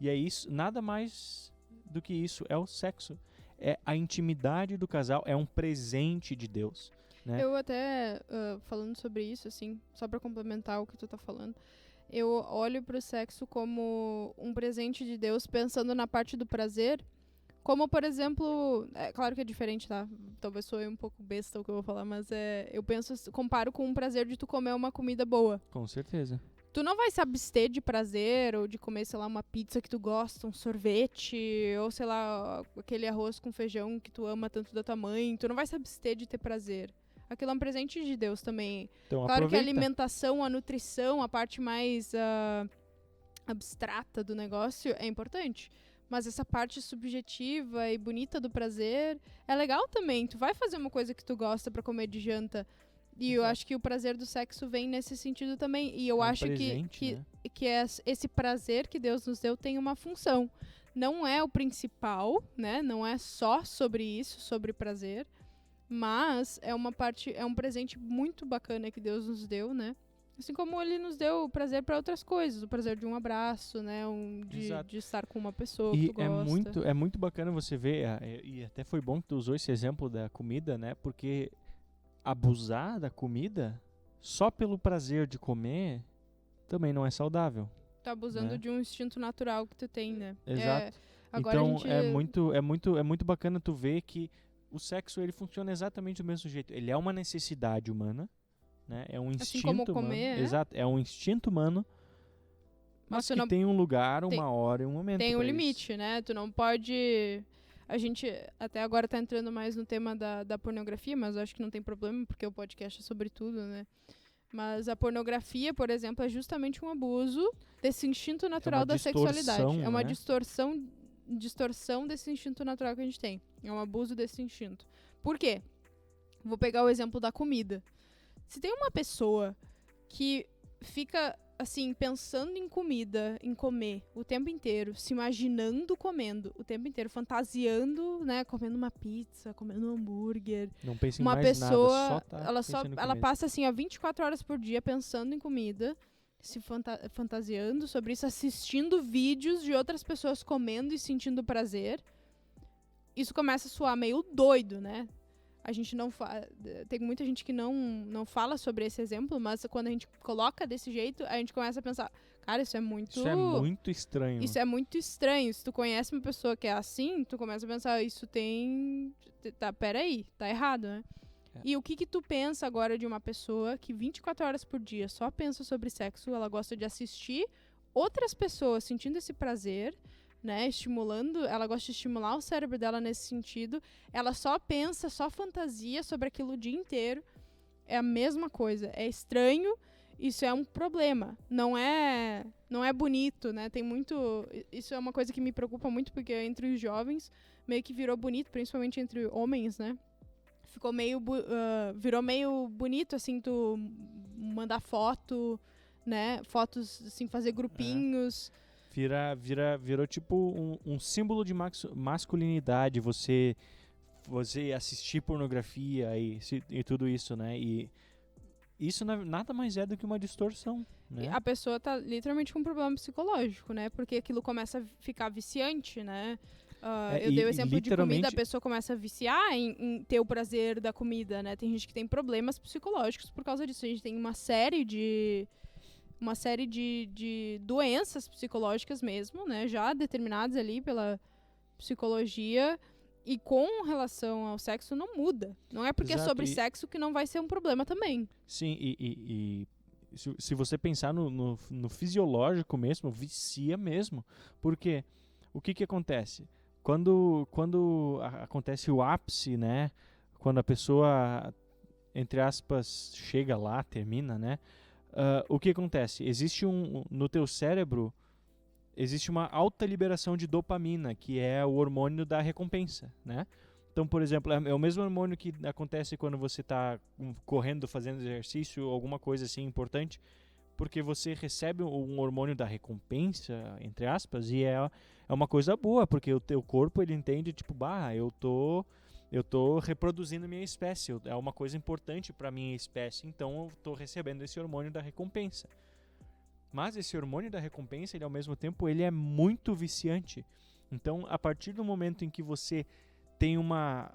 E é isso, nada mais do que isso, é o sexo. É a intimidade do casal, é um presente de Deus. Né? Eu até, falando sobre isso, assim, só pra complementar o que tu tá falando, eu olho pro sexo como um presente de Deus, pensando na parte do prazer. Como, por exemplo, é claro que é diferente, tá? Talvez soe um pouco besta o que eu vou falar, mas eu comparo com o prazer de tu comer uma comida boa. Com certeza. Tu não vai se abster de prazer ou de comer, sei lá, uma pizza que tu gosta, um sorvete, ou sei lá, aquele arroz com feijão que tu ama tanto da tua mãe. Tu não vai se abster de ter prazer. Aquilo é um presente de Deus também. Então, claro aproveita. que a alimentação, a nutrição, a parte mais abstrata do negócio é importante. Mas essa parte subjetiva e bonita do prazer é legal também. Tu vai fazer uma coisa que tu gosta pra comer de janta. E eu acho que o prazer do sexo vem nesse sentido também. E eu acho presente, que esse prazer que Deus nos deu tem uma função. Não é o principal, né? Não é só sobre isso, sobre prazer. Mas é um presente muito bacana que Deus nos deu, né? Assim como ele nos deu o prazer para outras coisas, o prazer de um abraço, né, de estar com uma pessoa que tu gosta. É muito bacana você ver, e até foi bom que tu usou esse exemplo da comida, né, porque abusar da comida só pelo prazer de comer também não é saudável. Tá abusando, né, de um instinto natural que tu tem, né? Exato. Então é muito bacana tu ver que o sexo ele funciona exatamente do mesmo jeito. Ele é uma necessidade humana, né? É um Assim instinto como humano. comer, Exato, é um instinto humano, mas Mas tu que não tem um lugar, tem- uma hora e um momento tem um pra isso. limite, né? Tu não pode... A gente até agora tá entrando mais no tema da pornografia, mas eu acho que não tem problema, porque o podcast é sobre tudo, né? Mas a pornografia, por exemplo, é justamente um abuso desse instinto natural da sexualidade. É uma né? distorção desse instinto natural que a gente tem. É um abuso desse instinto. Por quê? Vou pegar o exemplo da comida. Se tem uma pessoa que fica, assim, pensando em comida, em comer o tempo inteiro, se imaginando comendo o tempo inteiro, fantasiando, né, comendo uma pizza, comendo um hambúrguer. Não pensa em Uma mais pessoa, nada, só tá ela passa assim, ó, 24 horas por dia pensando em comida, se fantasiando sobre isso, assistindo vídeos de outras pessoas comendo e sentindo prazer. Isso começa a soar meio doido, né? A gente não tem muita gente que não fala sobre esse exemplo, mas quando a gente coloca desse jeito, a gente começa a pensar, cara, isso é muito estranho. Isso é muito estranho. Se tu conhece uma pessoa que é assim, tu começa a pensar, isso tem... peraí, tá errado, né? É. E o que tu pensa agora de uma pessoa que 24 horas por dia só pensa sobre sexo, ela gosta de assistir outras pessoas sentindo esse prazer, né, ela gosta de estimular o cérebro dela nesse sentido, ela só pensa, só fantasia sobre aquilo o dia inteiro, é a mesma coisa, é estranho, isso é um problema, não é bonito, né, isso é uma coisa que me preocupa muito, porque entre os jovens, meio que virou bonito, principalmente entre homens, né, virou meio bonito, assim, tu mandar foto, né, fotos, assim, fazer grupinhos. Virou tipo um símbolo de masculinidade, você assistir pornografia e tudo isso, né? E isso nada mais é do que uma distorção, né? A pessoa tá literalmente com um problema psicológico, né? Porque aquilo começa a ficar viciante, né? Eu dei o exemplo de comida, a pessoa começa a viciar em ter o prazer da comida, né? Tem gente que tem problemas psicológicos por causa disso. A gente tem uma série de doenças psicológicas mesmo, né, já determinadas ali pela psicologia, e com relação ao sexo não muda. Não é porque é sobre sexo que não vai ser um problema também. Sim, e se você pensar no fisiológico mesmo, vicia mesmo. Porque o que acontece? Quando acontece o ápice, né, quando a pessoa, entre aspas, chega lá, termina, né, o que acontece? No teu cérebro, existe uma alta liberação de dopamina, que é o hormônio da recompensa, né? Então, por exemplo, é o mesmo hormônio que acontece quando você está correndo, fazendo exercício, alguma coisa assim importante, porque você recebe um hormônio da recompensa, entre aspas, e é uma coisa boa, porque o teu corpo, ele entende, tipo, eu tô reproduzindo minha espécie, é uma coisa importante para minha espécie, então eu tô recebendo esse hormônio da recompensa. Mas esse hormônio da recompensa, ele ao mesmo tempo, ele é muito viciante. Então, a partir do momento em que você tem uma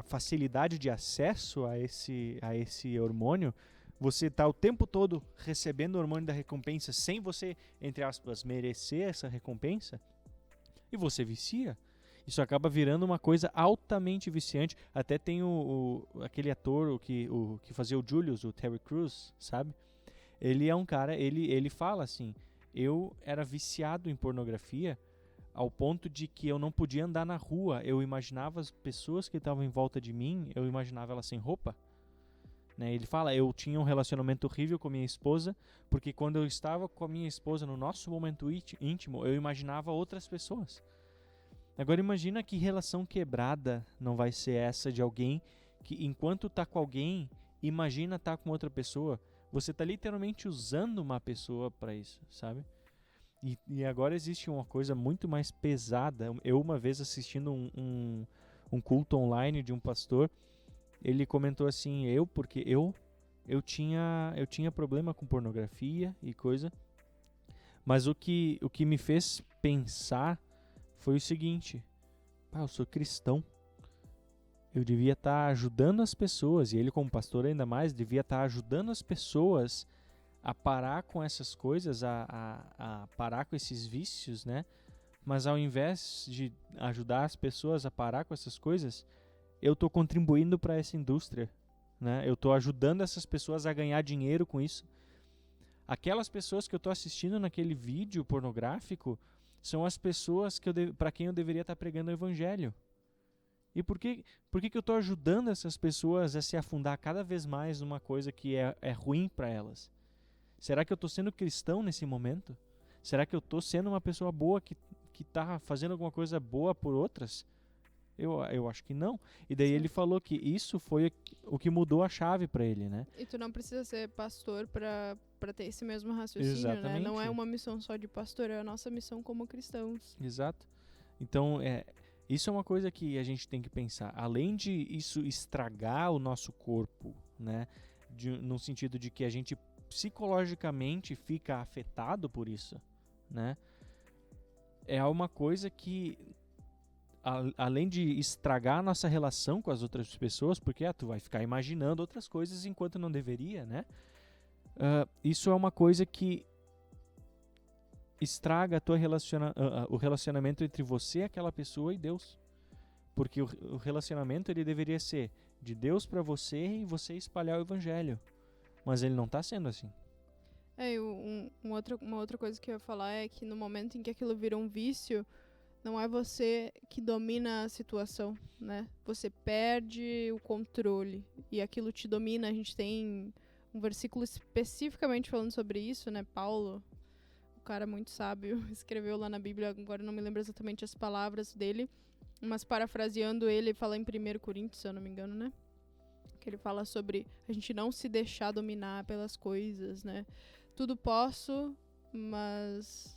facilidade de acesso a esse hormônio, você está o tempo todo recebendo o hormônio da recompensa sem você, entre aspas, merecer essa recompensa, e você vicia. Isso acaba virando uma coisa altamente viciante. Até tem aquele ator que fazia o Julius, o Terry Crews, sabe? Ele é um cara, ele fala assim, eu era viciado em pornografia ao ponto de que eu não podia andar na rua. Eu imaginava as pessoas que estavam em volta de mim, eu imaginava elas sem roupa. Né? Ele fala, eu tinha um relacionamento horrível com a minha esposa, porque quando eu estava com a minha esposa no nosso momento íntimo, eu imaginava outras pessoas. Agora imagina que relação quebrada não vai ser essa de alguém que, enquanto tá com alguém, imagina tá com outra pessoa. Você tá literalmente usando uma pessoa para isso, sabe? E agora existe uma coisa muito mais pesada. Eu uma vez assistindo um culto online de um pastor, ele comentou assim, porque eu tinha problema com pornografia e coisa, mas o que me fez pensar foi o seguinte, eu sou cristão, eu devia estar ajudando as pessoas, e ele como pastor ainda mais, devia estar ajudando as pessoas a parar com essas coisas, a parar com esses vícios, né? Mas ao invés de ajudar as pessoas a parar com essas coisas, eu estou contribuindo para essa indústria, né? Eu tô ajudando essas pessoas a ganhar dinheiro com isso. Aquelas pessoas que eu tô assistindo naquele vídeo pornográfico são as pessoas para quem eu deveria estar pregando o evangelho. E por que eu tô ajudando essas pessoas a se afundar cada vez mais numa coisa que é ruim para elas? Será que eu tô sendo cristão nesse momento? Será que eu tô sendo uma pessoa boa que tá fazendo alguma coisa boa por outras? Eu acho que não. E daí Sim. ele falou que isso foi o que mudou a chave para ele, né? E tu não precisa ser pastor pra ter esse mesmo raciocínio, Exatamente. né? Não é uma missão só de pastor, é a nossa missão como cristãos. Exato. Então, isso é uma coisa que a gente tem que pensar. Além de isso estragar o nosso corpo, né? No sentido de que a gente psicologicamente fica afetado por isso, né? É uma coisa que além de estragar a nossa relação com as outras pessoas, porque tu vai ficar imaginando outras coisas enquanto não deveria, né? Isso é uma coisa que estraga o relacionamento entre você, aquela pessoa, e Deus. Porque o relacionamento ele deveria ser de Deus para você e você espalhar o evangelho. Mas ele não está sendo assim. Uma outra coisa que eu ia falar é que no momento em que aquilo vira um vício, não é você que domina a situação, né? Você perde o controle e aquilo te domina. A gente tem um versículo especificamente falando sobre isso, né? Paulo, o cara muito sábio, escreveu lá na Bíblia, agora não me lembro exatamente as palavras dele, mas parafraseando ele, fala em 1 Coríntios, se eu não me engano, né? Que ele fala sobre a gente não se deixar dominar pelas coisas, né? Tudo posso, mas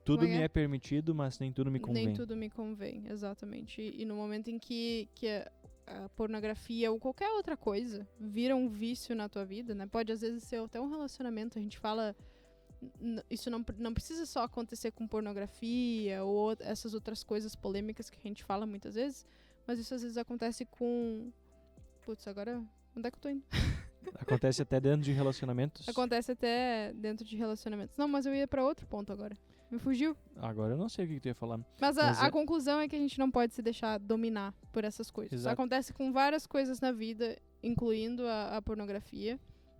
tudo me é permitido, mas nem tudo me convém. Nem tudo me convém, exatamente. E no momento em que a pornografia ou qualquer outra coisa vira um vício na tua vida, né? Pode às vezes ser até um relacionamento. A gente fala, isso não precisa só acontecer com pornografia ou essas outras coisas polêmicas que a gente fala muitas vezes, mas isso às vezes acontece com... Putz, agora onde é que eu tô indo? Acontece até dentro de relacionamentos? Acontece até dentro de relacionamentos. Não, mas eu ia pra outro ponto agora. Me fugiu. Agora eu não sei o que tu ia falar. Mas a conclusão é que a gente não pode se deixar dominar por essas coisas. Exato. Acontece com várias coisas na vida, incluindo a pornografia,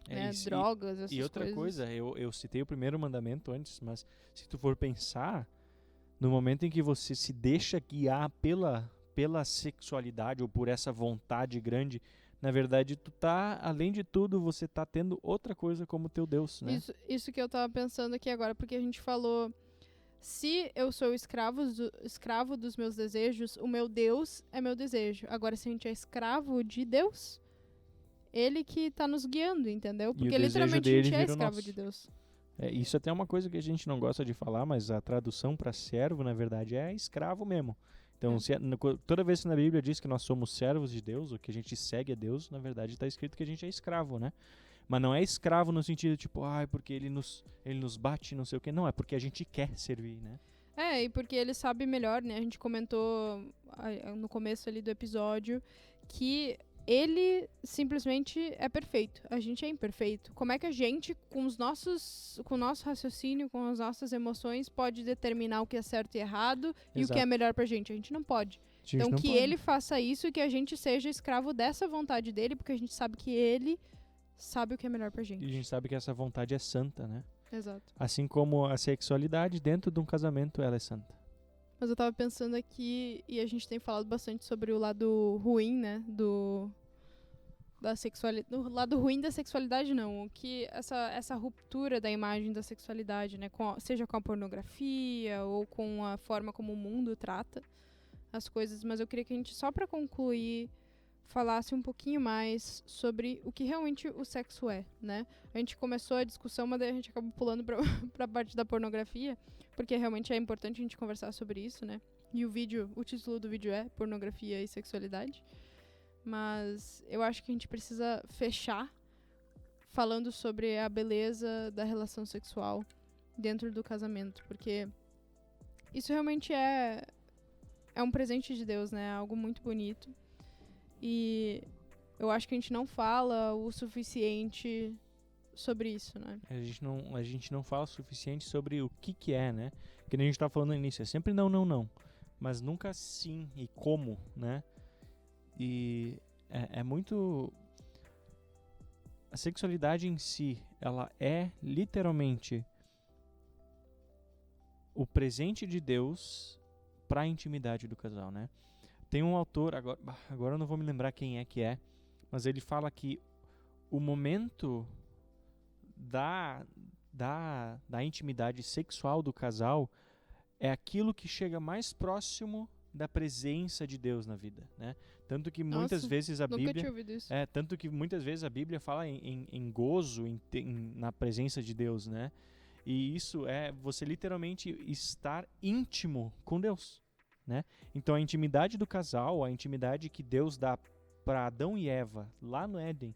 né, drogas, essas coisas. E outra coisa, eu citei o primeiro mandamento antes, mas se tu for pensar, no momento em que você se deixa guiar pela sexualidade ou por essa vontade grande, na verdade, tu tá, além de tudo, você tá tendo outra coisa como teu Deus, né? Isso que eu tava pensando aqui agora, porque a gente falou, se eu sou escravo dos meus desejos, o meu Deus é meu desejo. Agora, se a gente é escravo de Deus, ele que tá nos guiando, entendeu? Porque literalmente a gente é escravo de Deus. Isso até é uma coisa que a gente não gosta de falar, mas a tradução para servo, na verdade, é escravo mesmo. Então, toda vez que na Bíblia diz que nós somos servos de Deus, ou que a gente segue a Deus, na verdade está escrito que a gente é escravo, né? Mas não é escravo no sentido tipo, porque ele nos bate, não sei o quê. Não, é porque a gente quer servir, né? E porque ele sabe melhor, né? A gente comentou no começo ali do episódio que ele simplesmente é perfeito. A gente é imperfeito. Como é que a gente, com o nosso raciocínio, com as nossas emoções, pode determinar o que é certo e errado e o que é melhor pra gente? A gente não pode. Então que ele faça isso e que a gente seja escravo dessa vontade dele, porque a gente sabe que ele sabe o que é melhor pra gente. E a gente sabe que essa vontade é santa, né? Exato. Assim como a sexualidade dentro de um casamento, ela é santa. Mas eu tava pensando aqui, e a gente tem falado bastante sobre o lado ruim, né, da sexualidade. O lado ruim da sexualidade, não. O que essa ruptura da imagem da sexualidade, né, seja com a pornografia ou com a forma como o mundo trata as coisas. Mas eu queria que a gente, só pra concluir, falasse um pouquinho mais sobre o que realmente o sexo é, né? A gente começou a discussão, mas daí a gente acabou pulando pra parte da pornografia, porque realmente é importante a gente conversar sobre isso, né? E o título do vídeo é Pornografia e Sexualidade. Mas eu acho que a gente precisa fechar falando sobre a beleza da relação sexual dentro do casamento, porque isso realmente é um presente de Deus, né? É algo muito bonito. E eu acho que a gente não fala o suficiente sobre isso, né? A gente não fala o suficiente sobre o que é, né? Que nem a gente tá falando no início, é sempre não. Mas nunca sim e como, né? E é muito... A sexualidade em si, ela é literalmente o presente de Deus para a intimidade do casal, né? Tem um autor, agora eu não vou me lembrar quem é que é, mas ele fala que o momento da intimidade sexual do casal é aquilo que chega mais próximo da presença de Deus na vida, né? Tanto que muitas vezes a nunca Bíblia tinha ouvido isso. tanto que muitas vezes a Bíblia fala em gozo, na presença de Deus, né? E isso é você literalmente estar íntimo com Deus, né? Então a intimidade do casal, a intimidade que Deus dá para Adão e Eva lá no Éden,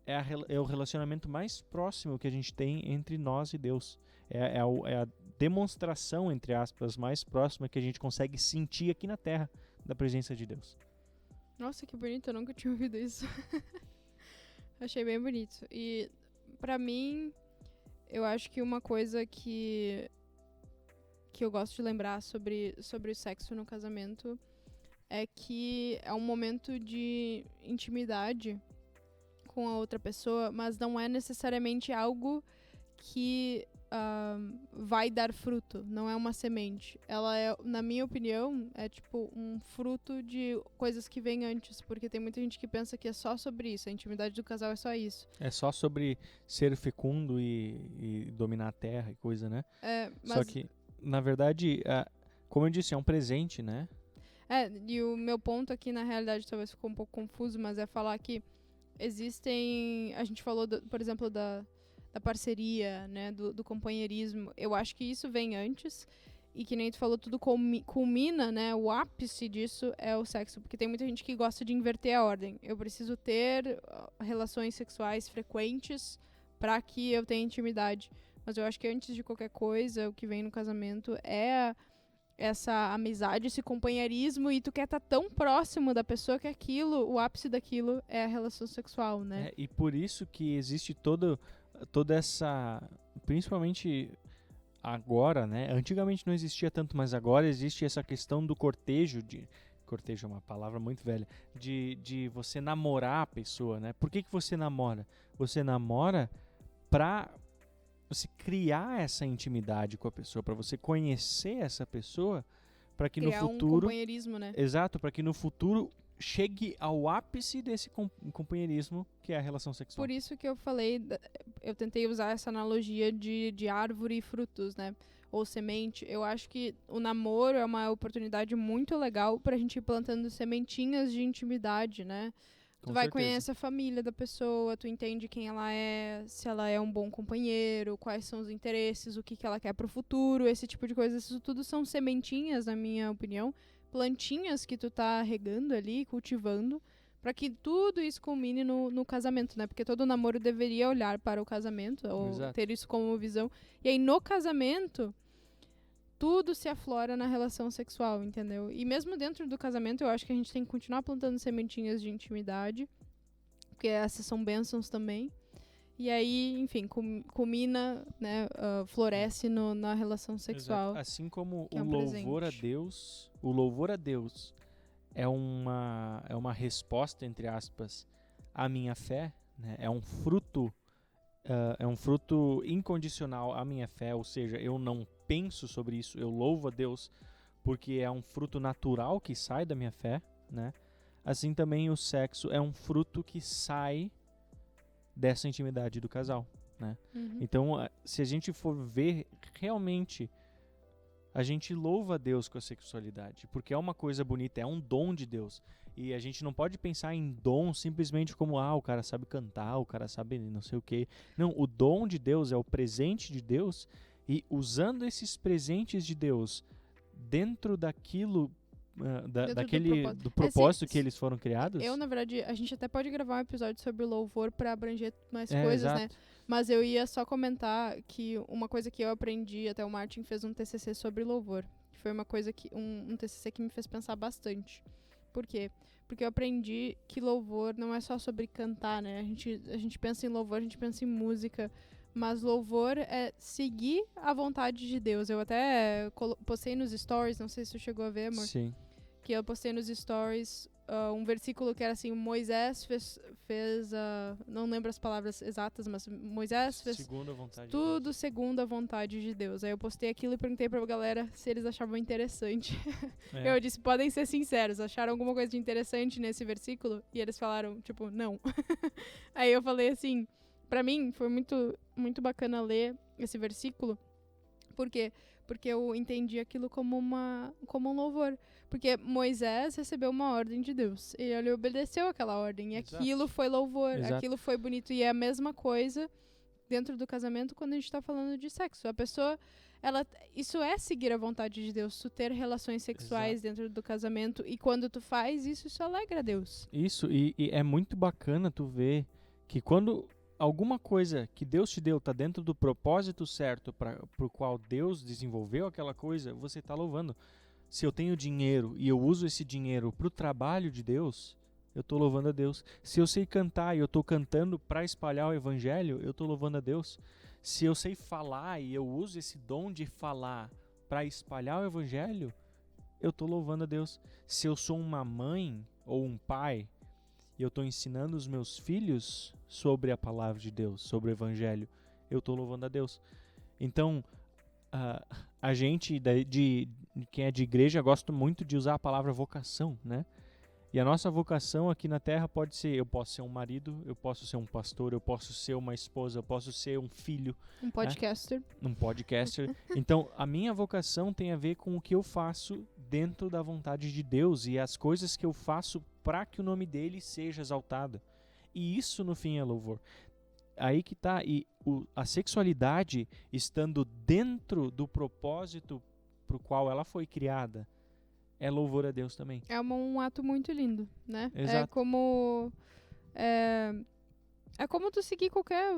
é o relacionamento mais próximo que a gente tem entre nós e Deus. É a demonstração, entre aspas, mais próxima que a gente consegue sentir aqui na Terra da presença de Deus. Nossa, que bonito, eu nunca tinha ouvido isso. Achei bem bonito. E pra mim, eu acho que uma coisa que eu gosto de lembrar sobre o sexo no casamento é que é um momento de intimidade com a outra pessoa, mas não é necessariamente algo que vai dar fruto, não é uma semente. Ela é, na minha opinião, é tipo um fruto de coisas que vêm antes, porque tem muita gente que pensa que é só sobre isso, a intimidade do casal é só isso. É só sobre ser fecundo e dominar a terra e coisa, né? Mas só que, na verdade, como eu disse, é um presente, né? E o meu ponto aqui, na realidade, talvez ficou um pouco confuso, mas é falar que existem... A gente falou, por exemplo, da parceria, né, do companheirismo. Eu acho que isso vem antes e que nem tu falou, tudo culmina, né, o ápice disso é o sexo, porque tem muita gente que gosta de inverter a ordem. Eu preciso ter relações sexuais frequentes para que eu tenha intimidade. Mas eu acho que antes de qualquer coisa, o que vem no casamento é essa amizade, esse companheirismo, e tu quer estar tão próximo da pessoa que o ápice daquilo é a relação sexual, né? E por isso que existe toda essa, principalmente agora, né? Antigamente não existia tanto, mas agora existe essa questão do cortejo, cortejo é uma palavra muito velha, de você namorar a pessoa, né? Por que você namora? Você namora pra você criar essa intimidade com a pessoa, para você conhecer essa pessoa, para que criar no futuro... um companheirismo, né? Exato, para que no futuro chegue ao ápice desse companheirismo, que é a relação sexual. Por isso que eu falei, eu tentei usar essa analogia de árvore e frutos, né? Ou semente. Eu acho que o namoro é uma oportunidade muito legal pra gente ir plantando sementinhas de intimidade, né? Tu vai conhecer a família da pessoa, tu entende quem ela é, se ela é um bom companheiro, quais são os interesses, o que ela quer pro futuro, esse tipo de coisa. Isso tudo são sementinhas, na minha opinião, plantinhas que tu tá regando ali, cultivando, para que tudo isso culmine no casamento, né? Porque todo namoro deveria olhar para o casamento, ou ter isso como visão. E aí, no casamento, tudo se aflora na relação sexual, entendeu? E mesmo dentro do casamento, eu acho que a gente tem que continuar plantando sementinhas de intimidade, porque essas são bênçãos também. E aí, enfim, culmina, né, floresce na relação sexual. Exato. Assim como o louvor a Deus, é uma resposta, entre aspas, à minha fé, né? É um fruto incondicional à minha fé, ou seja, eu não penso sobre isso, eu louvo a Deus porque é um fruto natural que sai da minha fé, né? Assim também o sexo é um fruto que sai dessa intimidade do casal, né? Uhum. Então, se a gente for ver realmente, a gente louva a Deus com a sexualidade, porque é uma coisa bonita, é um dom de Deus. E a gente não pode pensar em dom simplesmente como, o cara sabe cantar, o cara sabe não sei o quê. Não, o dom de Deus é o presente de Deus, e usando esses presentes de Deus dentro daquilo, do propósito que eles foram criados. Na verdade, a gente até pode gravar um episódio sobre louvor pra abranger mais coisas, exato, né? Mas eu ia só comentar que uma coisa que eu aprendi, até o Martin fez um TCC sobre louvor. Foi uma coisa que, um TCC que me fez pensar bastante. Por quê? Porque eu aprendi que louvor não é só sobre cantar, né? A gente pensa em louvor, a gente pensa em música, mas louvor é seguir a vontade de Deus. Eu até postei nos stories, não sei se você chegou a ver, amor. Sim. Que eu postei nos stories um versículo que era assim, Moisés fez não lembro as palavras exatas, mas Moisés fez Segundo a vontade de tudo Deus. segundo a vontade de Deus. Aí eu postei aquilo e perguntei pra galera se eles achavam interessante. É. Eu disse, podem ser sinceros, acharam alguma coisa de interessante nesse versículo? E eles falaram, tipo, não. Aí eu falei assim, pra mim foi muito, muito bacana ler esse versículo. Por quê? Porque eu entendi aquilo como um louvor. Porque Moisés recebeu uma ordem de Deus. E ele obedeceu aquela ordem. E Exato. aquilo foi louvor. Exato. Aquilo foi bonito. E é a mesma coisa dentro do casamento quando a gente tá falando de sexo. A pessoa, isso é seguir a vontade de Deus. Tu ter relações sexuais dentro do casamento. E quando tu faz isso, isso alegra a Deus. Isso, e é muito bacana tu ver que quando alguma coisa que Deus te deu tá dentro do propósito certo pro qual Deus desenvolveu aquela coisa, você tá louvando. Se eu tenho dinheiro e eu uso esse dinheiro pro trabalho de Deus, eu tô louvando a Deus. Se eu sei cantar e eu tô cantando para espalhar o evangelho, eu tô louvando a Deus. Se eu sei falar e eu uso esse dom de falar para espalhar o evangelho, eu tô louvando a Deus. Se eu sou uma mãe ou um pai e eu tô ensinando os meus filhos sobre a palavra de Deus, sobre o evangelho, eu tô louvando a Deus. Então, a gente quem é de igreja gosta muito de usar a palavra vocação, né? E a nossa vocação aqui na Terra pode ser, eu posso ser um marido, eu posso ser um pastor, eu posso ser uma esposa, eu posso ser um filho. Um podcaster. Um podcaster. Então, a minha vocação tem a ver com o que eu faço dentro da vontade de Deus e as coisas que eu faço para que o nome dele seja exaltado. E isso, no fim, é louvor. Aí que tá. E a sexualidade estando dentro do propósito pro qual ela foi criada, é louvor a Deus também. É um ato muito lindo, né? Exato. É como tu seguir qualquer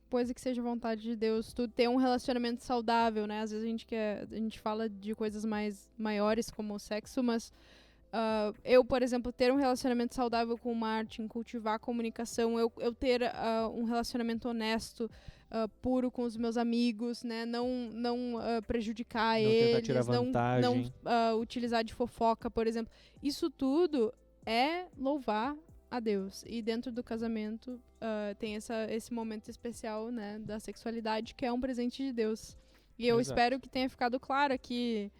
coisa que seja vontade de Deus, tu ter um relacionamento saudável, né? Às vezes a gente fala de coisas mais maiores como o sexo, mas eu, por exemplo, ter um relacionamento saudável com o Martin, cultivar a comunicação, eu ter um relacionamento honesto, puro com os meus amigos, né? Não prejudicar Não eles, tentar tirar vantagem. não utilizar de fofoca, por exemplo. Isso tudo é louvar a Deus. E dentro do casamento tem esse momento especial, né, da sexualidade, que é um presente de Deus. E eu Exato. espero que tenha ficado claro aqui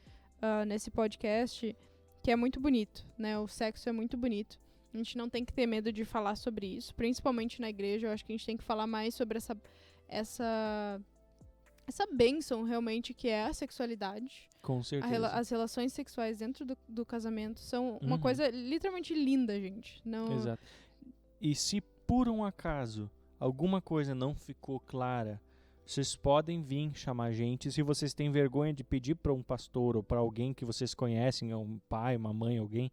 nesse podcast que é muito bonito, né? O sexo é muito bonito. A gente não tem que ter medo de falar sobre isso, principalmente na igreja. Eu acho que a gente tem que falar mais sobre essa bênção realmente que é a sexualidade. Com certeza. As relações sexuais dentro do casamento são uma coisa literalmente linda, gente. Não... Exato. E se por um acaso alguma coisa não ficou clara, vocês podem vir chamar a gente. Se vocês têm vergonha de pedir para um pastor ou para alguém que vocês conhecem, um pai, uma mãe, alguém,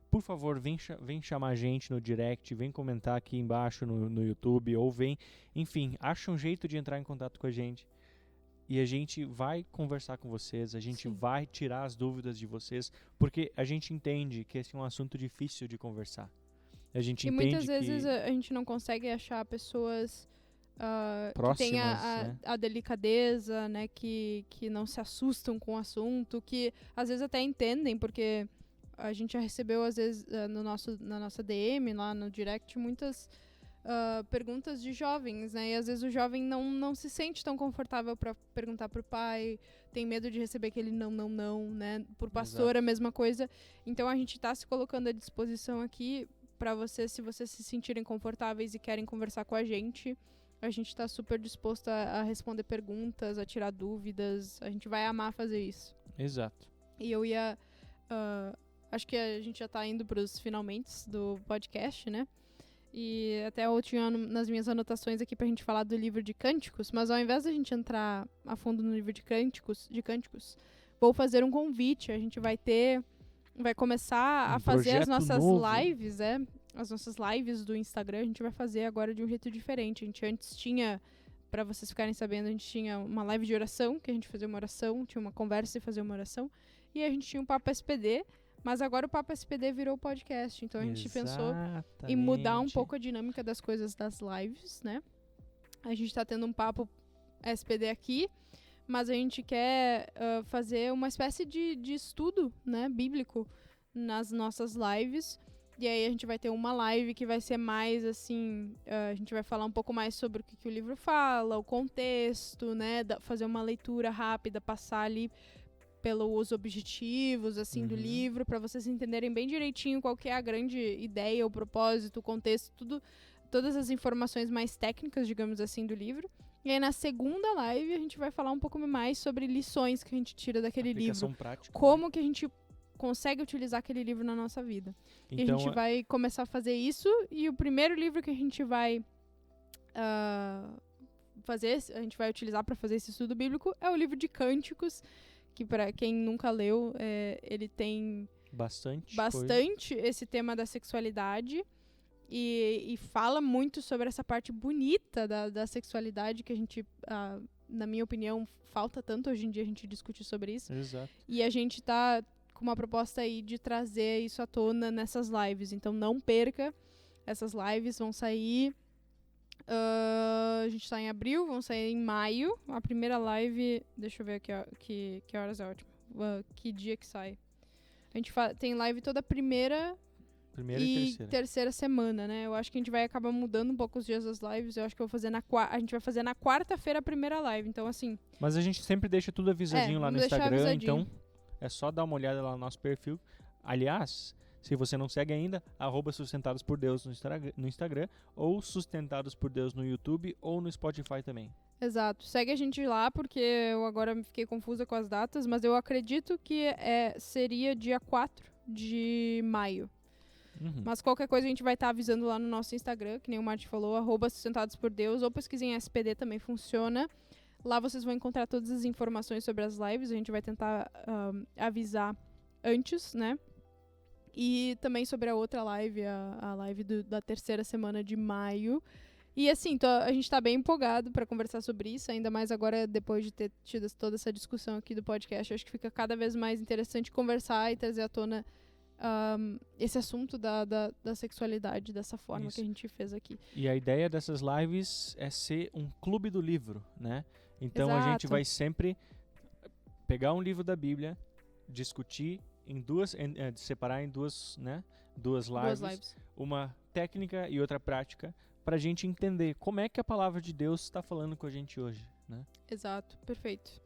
por favor, vem chamar a gente no direct, vem comentar aqui embaixo no YouTube, ou enfim, acha um jeito de entrar em contato com a gente. E a gente vai conversar com vocês, a gente vai tirar as dúvidas de vocês, porque a gente entende que esse é um assunto difícil de conversar. A gente entende muitas vezes a gente não consegue achar pessoas próximas, que tenham né? a delicadeza, né, que não se assustam com o assunto, que às vezes até entendem, porque a gente já recebeu, às vezes, na nossa DM, lá no direct, muitas perguntas de jovens, né? E às vezes o jovem não se sente tão confortável para perguntar pro pai, tem medo de receber aquele não, né? Por pastor, a mesma coisa. Então a gente tá se colocando à disposição aqui para vocês, se vocês se sentirem confortáveis e querem conversar com a gente tá super disposto a responder perguntas, a tirar dúvidas. A gente vai amar fazer isso. Exato. E eu ia... acho que a gente já tá indo pros finalmente do podcast, né? E até eu tinha nas minhas anotações aqui pra gente falar do livro de Cânticos, mas ao invés da gente entrar a fundo no livro de Cânticos, vou fazer um convite. A gente vai começar a fazer as nossas lives, as nossas lives do Instagram, a gente vai fazer agora de um jeito diferente. A gente antes tinha, pra vocês ficarem sabendo, a gente tinha uma live de oração, que a gente fazia uma oração, tinha uma conversa e fazia uma oração, e a gente tinha um Papo SPD, mas agora o Papo SPD virou podcast, então a gente pensou em mudar um pouco a dinâmica das coisas das lives, né? A gente tá tendo um Papo SPD aqui, mas a gente quer fazer uma espécie de estudo, né, bíblico nas nossas lives, E aí a gente vai ter uma live que vai ser mais assim, a gente vai falar um pouco mais sobre o que o livro fala, o contexto, né? Fazer uma leitura rápida, passar ali pelos objetivos, assim, do livro, para vocês entenderem bem direitinho qual que é a grande ideia, o propósito, o contexto, todas as informações mais técnicas, digamos assim, do livro. E aí na segunda live a gente vai falar um pouco mais sobre lições que a gente tira daquele livro. Prática, como que a gente consegue utilizar aquele livro na nossa vida. Então, e a gente vai começar a fazer isso, e o primeiro livro que a gente vai a gente vai utilizar para fazer esse estudo bíblico é o livro de Cânticos, que para quem nunca leu, ele tem bastante esse tema da sexualidade e fala muito sobre essa parte bonita da sexualidade que a gente, na minha opinião, falta tanto hoje em dia a gente discutir sobre isso. Exato. E a gente tá com uma proposta aí de trazer isso à tona nessas lives. Então não perca, essas lives vão sair... a gente tá em abril, vão sair em maio. A primeira live... Deixa eu ver aqui, que horas é ótimo. Que dia que sai. A gente tem live toda primeira e terceira semana, né? Eu acho que a gente vai acabar mudando um pouco os dias das lives. Eu acho que eu vou fazer a gente vai fazer na quarta-feira a primeira live. Então, assim... Mas a gente sempre deixa tudo avisadinho lá no Instagram, então é só dar uma olhada lá no nosso perfil. Aliás, se você não segue ainda, @Sustentados por Deus no Instagram, ou Sustentados por Deus no YouTube, ou no Spotify também. Exato. Segue a gente lá, porque eu agora fiquei confusa com as datas, mas eu acredito que seria dia 4 de maio. Mas qualquer coisa a gente vai estar avisando lá no nosso Instagram, que nem o Martin falou, @Sustentados por Deus, ou pesquisem SPD, também funciona. Lá vocês vão encontrar todas as informações sobre as lives, a gente vai tentar avisar antes, né? E também sobre a outra live, a live da terceira semana de maio. E assim, a gente tá bem empolgado para conversar sobre isso, ainda mais agora, depois de ter tido toda essa discussão aqui do podcast. Eu acho que fica cada vez mais interessante conversar e trazer à tona esse assunto da sexualidade dessa forma que a gente fez aqui. E a ideia dessas lives é ser um clube do livro, né? Então a gente vai sempre pegar um livro da Bíblia, discutir separar em duas lives, uma técnica e outra prática, pra gente entender como é que a palavra de Deus está falando com a gente hoje, né? Exato, perfeito.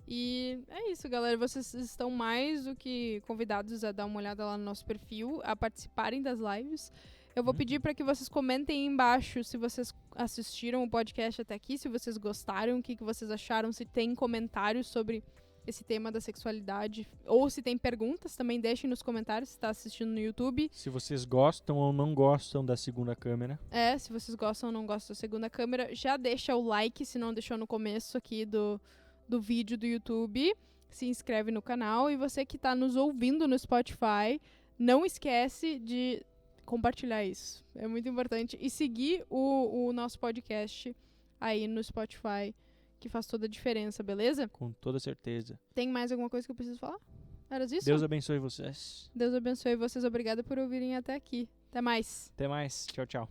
E é isso, galera. Vocês estão mais do que convidados a dar uma olhada lá no nosso perfil, a participarem das lives. Eu vou pedir para que vocês comentem aí embaixo se vocês assistiram o podcast até aqui, se vocês gostaram, o que vocês acharam, se tem comentários sobre esse tema da sexualidade, ou se tem perguntas, também deixem nos comentários se está assistindo no YouTube. Se vocês gostam ou não gostam da segunda câmera. Se vocês gostam ou não gostam da segunda câmera, já deixa o like, se não deixou no começo aqui do vídeo do YouTube, se inscreve no canal, e você que está nos ouvindo no Spotify, não esquece de compartilhar isso, é muito importante, e seguir o nosso podcast aí no Spotify, que faz toda a diferença, beleza? Com toda certeza. Tem mais alguma coisa que eu preciso falar? Era isso? Deus abençoe vocês. Deus abençoe vocês, obrigada por ouvirem até aqui. Até mais. Até mais, tchau, tchau.